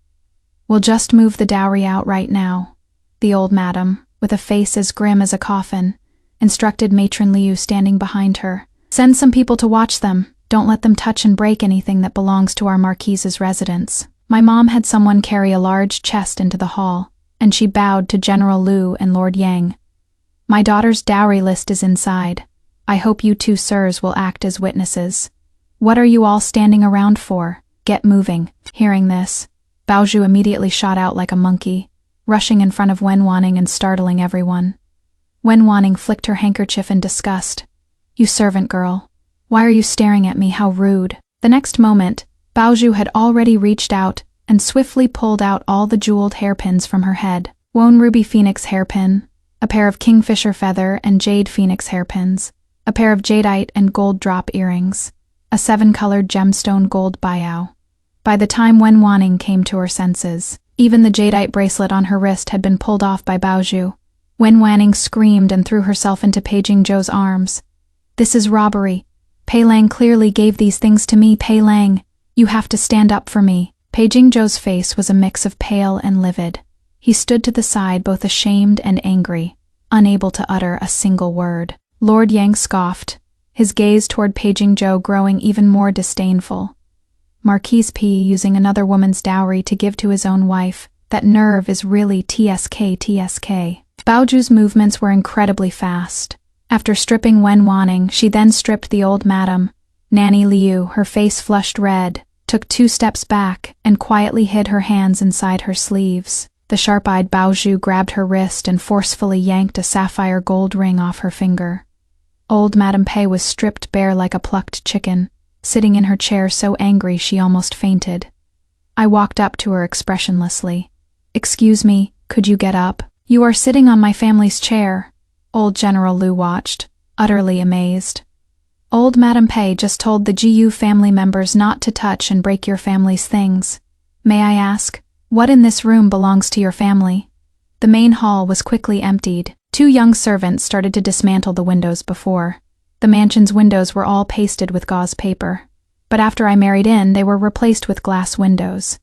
We'll just move the dowry out right now. The old madam, with a face as grim as a coffin, instructed Matron Liu standing behind her. Send some people to watch them. Don't let them touch and break anything that belongs to our Marquise's residence. My mom had someone carry a large chest into the hall, and she bowed to General Liu and Lord Yang. My daughter's dowry list is inside. I hope you two sirs will act as witnesses. What are you all standing around for? Get moving. Hearing this, Baozhu immediately shot out like a monkey, rushing in front of Wen Wanning and startling everyone. Wen Wanning flicked her handkerchief in disgust. You servant girl. Why are you staring at me? How rude. The next moment, Baozhu had already reached out and swiftly pulled out all the jeweled hairpins from her head. One ruby phoenix hairpin, a pair of kingfisher feather and jade phoenix hairpins, a pair of jadeite and gold drop earrings, a 7-colored gemstone gold biao. By the time Wen Wanning came to her senses, even the jadeite bracelet on her wrist had been pulled off by Baozhu. Wen Wanning screamed and threw herself into Pei Jingzhou's arms. This is robbery. Pei Lang clearly gave these things to me. Pei Lang, you have to stand up for me. Pei Jingzhou's face was a mix of pale and livid. He stood to the side both ashamed and angry, unable to utter a single word. Lord Yang scoffed, his gaze toward Pei Jingzhou growing even more disdainful. Marquise P using another woman's dowry to give to his own wife. That nerve is really TSK. Baoju's movements were incredibly fast. After stripping Wen Wanning, she then stripped the old madam. Nanny Liu, her face flushed red, took 2 steps back and quietly hid her hands inside her sleeves. The sharp-eyed Baoju grabbed her wrist and forcefully yanked a sapphire gold ring off her finger. Old Madame Pei was stripped bare like a plucked chicken, sitting in her chair so angry she almost fainted. I walked up to her expressionlessly. "Excuse me, could you get up? You are sitting on my family's chair." Old General Liu watched, utterly amazed. "Old Madame Pei just told the GU family members not to touch and break your family's things. May I ask, what in this room belongs to your family?" The main hall was quickly emptied. 2 young servants started to dismantle the windows before. The mansion's windows were all pasted with gauze paper. But after I married in, they were replaced with glass windows.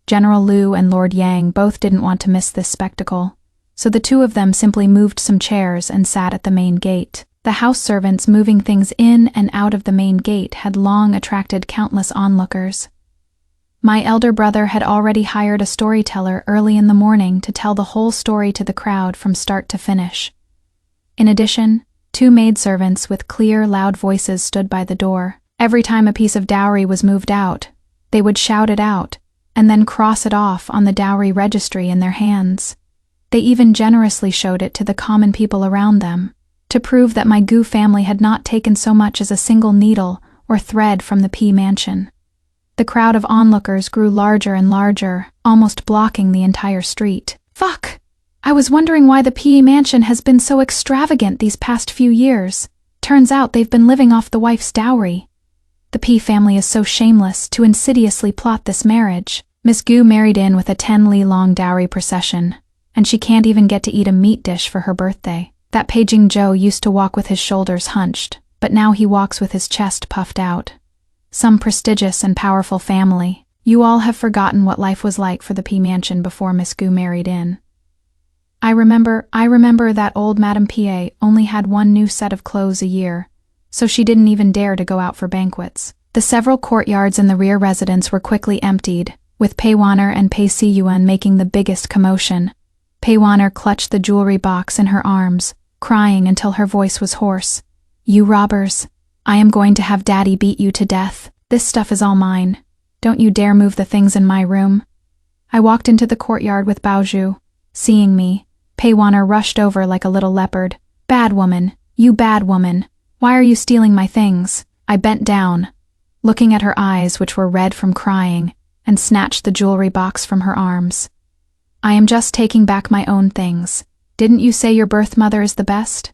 General Liu and Lord Yang both didn't want to miss this spectacle, so the 2 of them simply moved some chairs and sat at the main gate. The house servants moving things in and out of the main gate had long attracted countless onlookers. My elder brother had already hired a storyteller early in the morning to tell the whole story to the crowd from start to finish. In addition, 2 maidservants with clear, loud voices stood by the door. Every time a piece of dowry was moved out, they would shout it out, and then cross it off on the dowry registry in their hands. They even generously showed it to the common people around them, to prove that my Gu family had not taken so much as a single needle or thread from the P mansion. The crowd of onlookers grew larger and larger, almost blocking the entire street. Fuck! I was wondering why the P mansion has been so extravagant these past few years. Turns out they've been living off the wife's dowry. The P family is so shameless to insidiously plot this marriage. Miss Gu married in with a 10-li-long dowry procession, and she can't even get to eat a meat dish for her birthday. That Peijing Zhou used to walk with his shoulders hunched, but now he walks with his chest puffed out. Some prestigious and powerful family. You all have forgotten what life was like for the P mansion before Miss Gu married in. I remember that old Madame P.A. only had 1 new set of clothes a year, so she didn't even dare to go out for banquets. The several courtyards in the rear residence were quickly emptied, with Pei Wanner and Pei Siyuan making the biggest commotion. Pei Wanner clutched the jewelry box in her arms, crying until her voice was hoarse. "You robbers! I am going to have Daddy beat you to death. This stuff is all mine. Don't you dare move the things in my room." I walked into the courtyard with Baoju. Seeing me, Pei Wanner rushed over like a little leopard. "Bad woman! You bad woman! Why are you stealing my things?" I bent down, looking at her eyes which were red from crying, and snatched the jewelry box from her arms. "I am just taking back my own things. Didn't you say your birth mother is the best?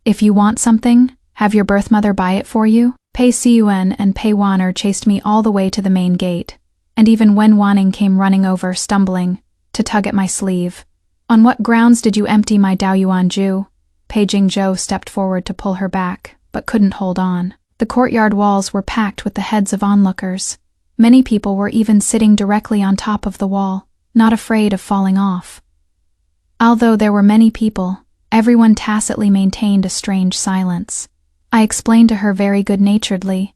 If you want something, have your birth mother buy it for you?" Pei Siyuan and Pei Wanner chased me all the way to the main gate, and even Wen Wanning came running over, stumbling, to tug at my sleeve. "On what grounds did you empty my Daoyuan Ju?" Peijing Zhou stepped forward to pull her back, but couldn't hold on. The courtyard walls were packed with the heads of onlookers. Many people were even sitting directly on top of the wall, not afraid of falling off. Although there were many people, everyone tacitly maintained a strange silence. I explained to her very good-naturedly.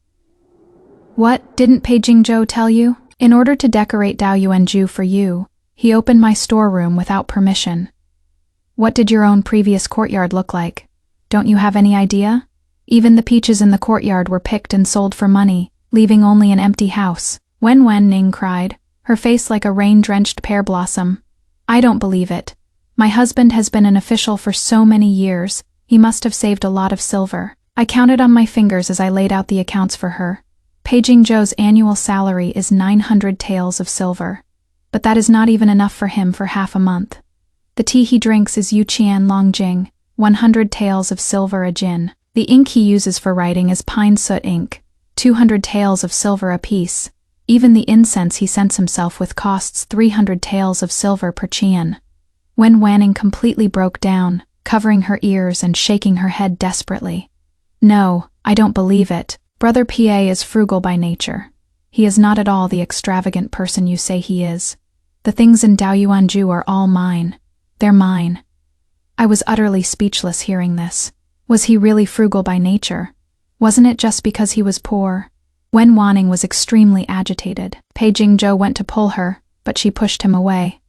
"What, didn't Peijing Zhou tell you? In order to decorate Daoyuan Ju for you, he opened my storeroom without permission. What did your own previous courtyard look like? Don't you have any idea? Even the peaches in the courtyard were picked and sold for money, leaving only an empty house." Wen Ning cried, her face like a rain-drenched pear blossom. "I don't believe it. My husband has been an official for so many years, he must have saved a lot of silver." I counted on my fingers as I laid out the accounts for her. Peijing Zhou's annual salary is 900 taels of silver, but that is not even enough for him for half a month. The tea he drinks is Yuqian Longjing, 100 taels of silver a jin. The ink he uses for writing is pine soot ink, 200 taels of silver apiece. Even the incense he scents himself with costs 300 taels of silver per qian. Wen Wanning completely broke down, covering her ears and shaking her head desperately. "No, I don't believe it. Brother P.A. is frugal by nature. He is not at all the extravagant person you say he is. The things in Daoyuan Ju are all mine. They're mine." I was utterly speechless hearing this. Was he really frugal by nature? Wasn't it just because he was poor? Wen Wanning was extremely agitated. Pei Jingzhou went to pull her, but she pushed him away.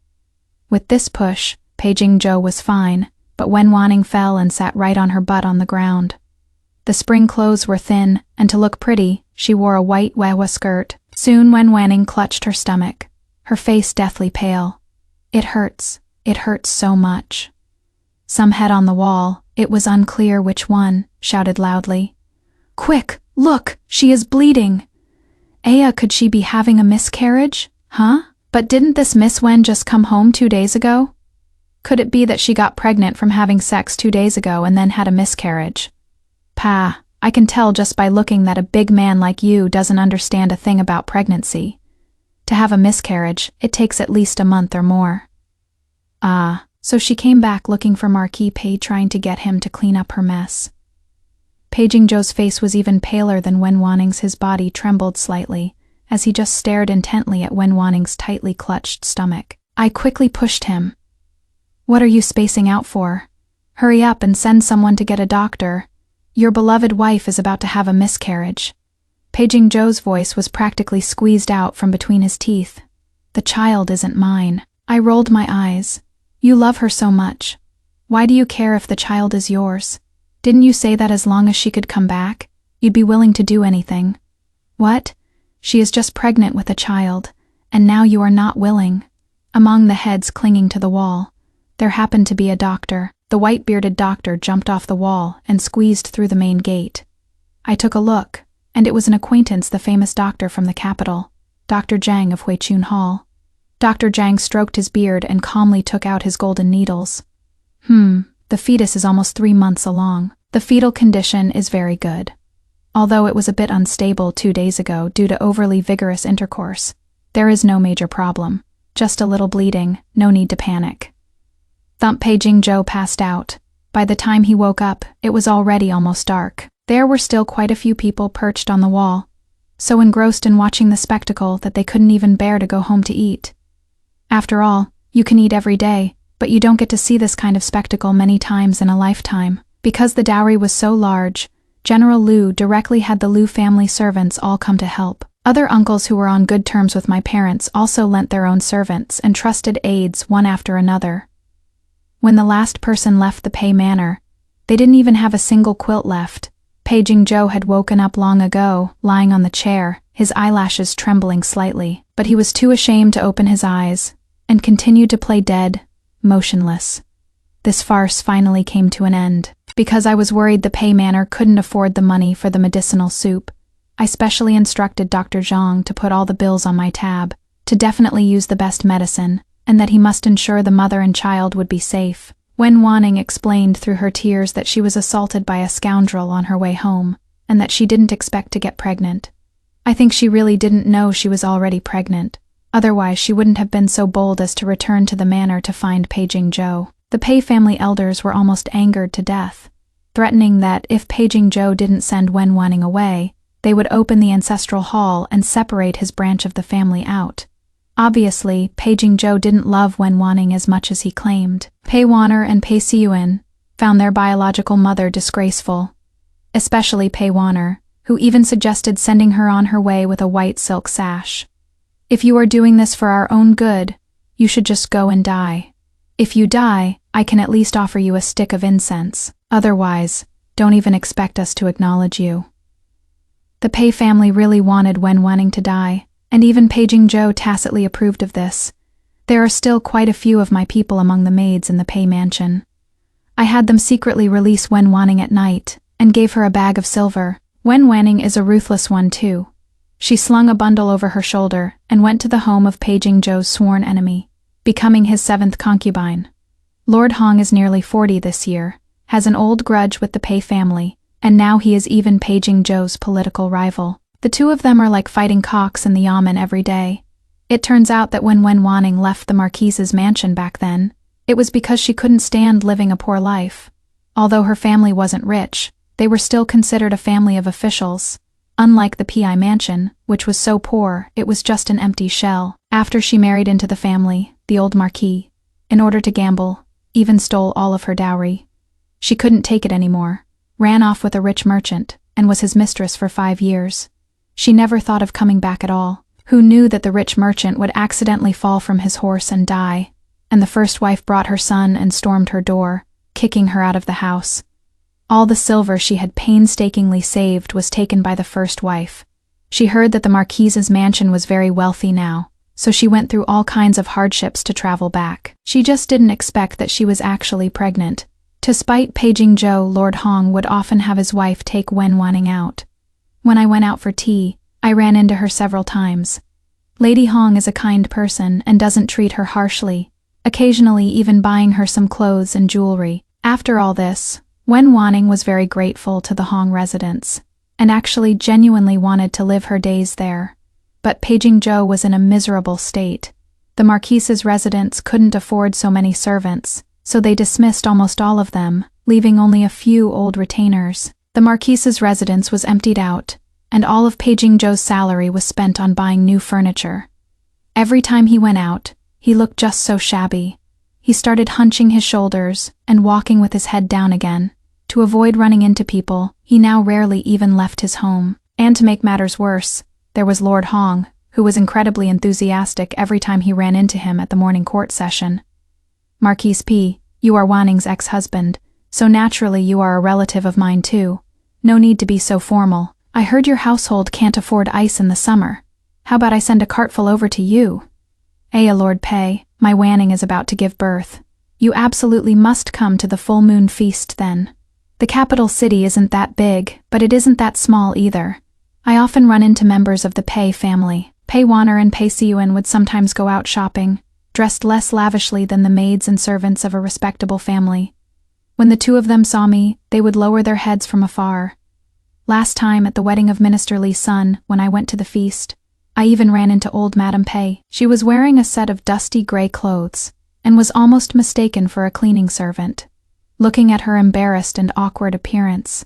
With this push, Pei Jingzhou was fine, but Wen Wanning fell and sat right on her butt on the ground. The spring clothes were thin, and to look pretty, she wore a white Weihua skirt. Soon Wen Wanning clutched her stomach, her face deathly pale. It hurts so much. Some head on the wall, it was unclear which one, shouted loudly. Quick, look, she is bleeding. Aya, could she be having a miscarriage? Huh? But didn't this Miss Wen just come home 2 days ago? Could it be that she got pregnant from having sex 2 days ago and then had a miscarriage? Pa, I can tell just by looking that a big man like you doesn't understand a thing about pregnancy. To have a miscarriage, it takes at least a month or more. Ah, so she came back looking for Marquis Pei, trying to get him to clean up her mess. Pei Jingzhou's face was even paler than Wen Wanning's. His body trembled slightly, as he just stared intently at Wen Wanning's tightly clutched stomach. I quickly pushed him. What are you spacing out for? Hurry up and send someone to get a doctor. Your beloved wife is about to have a miscarriage. Pei Jingzhou's voice was practically squeezed out from between his teeth. The child isn't mine. I rolled my eyes. You love her so much. Why do you care if the child is yours? Didn't you say that as long as she could come back, you'd be willing to do anything? What? She is just pregnant with a child, and now you are not willing. Among the heads clinging to the wall, there happened to be a doctor. The white-bearded doctor jumped off the wall and squeezed through the main gate. I took a look, and it was an acquaintance, the famous doctor from the capital, Dr. Zhang of Huichun Hall. Dr. Zhang stroked his beard and calmly took out his golden needles. The fetus is almost 3 months along. The fetal condition is very good. Although it was a bit unstable 2 days ago due to overly vigorous intercourse, there is no major problem. Just a little bleeding, no need to panic. Thump. Pei Jingzhou passed out. By the time he woke up, it was already almost dark. There were still quite a few people perched on the wall, so engrossed in watching the spectacle that they couldn't even bear to go home to eat. After all, you can eat every day, but you don't get to see this kind of spectacle many times in a lifetime. Because the dowry was so large, General Liu directly had the Liu family servants all come to help. Other uncles who were on good terms with my parents also lent their own servants and trusted aides one after another. When the last person left the Pei Manor, they didn't even have a single quilt left. Pei Jingzhou had woken up long ago, lying on the chair, his eyelashes trembling slightly, but he was too ashamed to open his eyes, and continued to play dead, motionless. This farce finally came to an end. Because I was worried the Pei Manor couldn't afford the money for the medicinal soup, I specially instructed Dr. Zhang to put all the bills on my tab, to definitely use the best medicine, and that he must ensure the mother and child would be safe. Wen Wanning explained through her tears that she was assaulted by a scoundrel on her way home, and that she didn't expect to get pregnant. I think she really didn't know she was already pregnant. Otherwise, she wouldn't have been so bold as to return to the manor to find Pei Jingzhou. The Pei family elders were almost angered to death, threatening that if Pei Jingzhou didn't send Wen Wanning away, they would open the ancestral hall and separate his branch of the family out. Obviously, Pei Jingzhou didn't love Wen Wanning as much as he claimed. Pei Wanner and Pei Siyuan found their biological mother disgraceful, especially Pei Wanner, who even suggested sending her on her way with a white silk sash. If you are doing this for our own good, you should just go and die. If you die, I can at least offer you a stick of incense. Otherwise, don't even expect us to acknowledge you. The Pei family really wanted Wen Wanning to die, and even Pei Jingzhou tacitly approved of this. There are still quite a few of my people among the maids in the Pei mansion. I had them secretly release Wen Wanning at night, and gave her a bag of silver. Wen Wanning is a ruthless one too. She slung a bundle over her shoulder and went to the home of Pei Jingzhou's sworn enemy, becoming his 7th concubine. Lord Hong is nearly 40 this year, has an old grudge with the Pei family, and now he is even Pei Jingzhou's political rival. The two of them are like fighting cocks in the yamen every day. It turns out that when Wen Wanning left the Marquise's mansion back then, it was because she couldn't stand living a poor life. Although her family wasn't rich, they were still considered a family of officials. Unlike the PI mansion, which was so poor it was just an empty shell. After she married into the family, the old Marquis, in order to gamble, even stole all of her dowry. She couldn't take it anymore, ran off with a rich merchant, and was his mistress for 5 years. She never thought of coming back at all. Who knew that the rich merchant would accidentally fall from his horse and die? And the first wife brought her son and stormed her door, kicking her out of the house. All the silver she had painstakingly saved was taken by the first wife. She heard that the Marquise's mansion was very wealthy now, so she went through all kinds of hardships to travel back. She just didn't expect that she was actually pregnant. To spite Paging Zhou, Lord Hong would often have his wife take Wen Wanning out. When I went out for tea, I ran into her several times. Lady Hong is a kind person and doesn't treat her harshly, occasionally even buying her some clothes and jewelry. After all this, Wen Wanning was very grateful to the Hong residence, and actually genuinely wanted to live her days there. But Paging Zhou was in a miserable state. The Marquise's residence couldn't afford so many servants, so they dismissed almost all of them, leaving only a few old retainers. The Marquise's residence was emptied out, and all of Paging Zhou's salary was spent on buying new furniture. Every time he went out, he looked just so shabby. He started hunching his shoulders and walking with his head down again. To avoid running into people, he now rarely even left his home. And to make matters worse, there was Lord Hong, who was incredibly enthusiastic every time he ran into him at the morning court session. Marquise P., you are Wanning's ex-husband, so naturally you are a relative of mine too. No need to be so formal. I heard your household can't afford ice in the summer. How about I send a cartful over to you? Lord Pei, my Wanning is about to give birth. You absolutely must come to the full moon feast then. The capital city isn't that big, but it isn't that small either. I often run into members of the Pei family. Pei Wanner and Pei Siyuan would sometimes go out shopping, dressed less lavishly than the maids and servants of a respectable family. When the two of them saw me, they would lower their heads from afar. Last time at the wedding of Minister Li's son, when I went to the feast, I even ran into old Madame Pei. She was wearing a set of dusty gray clothes, and was almost mistaken for a cleaning servant. Looking at her embarrassed and awkward appearance,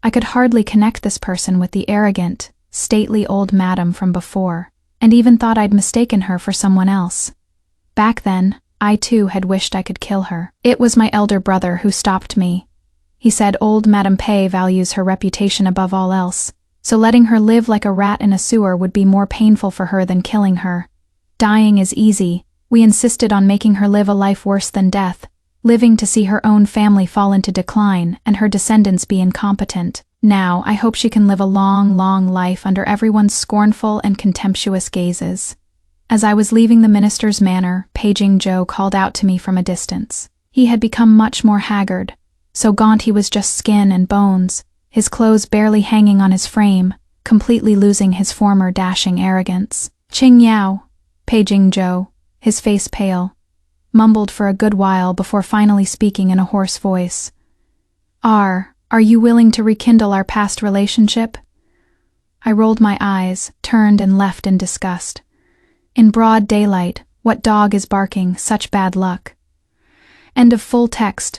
I could hardly connect this person with the arrogant, stately old madam from before, and even thought I'd mistaken her for someone else. Back then, I too had wished I could kill her. It was my elder brother who stopped me. He said old Madame Pei values her reputation above all else, so letting her live like a rat in a sewer would be more painful for her than killing her. Dying is easy. We insisted on making her live a life worse than death, living to see her own family fall into decline and her descendants be incompetent. Now, I hope she can live a long, long life under everyone's scornful and contemptuous gazes. As I was leaving the minister's manor, Paging Zhou called out to me from a distance. He had become much more haggard, so gaunt he was just skin and bones, his clothes barely hanging on his frame, completely losing his former dashing arrogance. Qing Yao, Paging Zhou, his face pale, mumbled for a good while before finally speaking in a hoarse voice. Are you willing to rekindle our past relationship? I rolled my eyes, turned and left in disgust. In broad daylight, what dog is barking such bad luck? End of full text.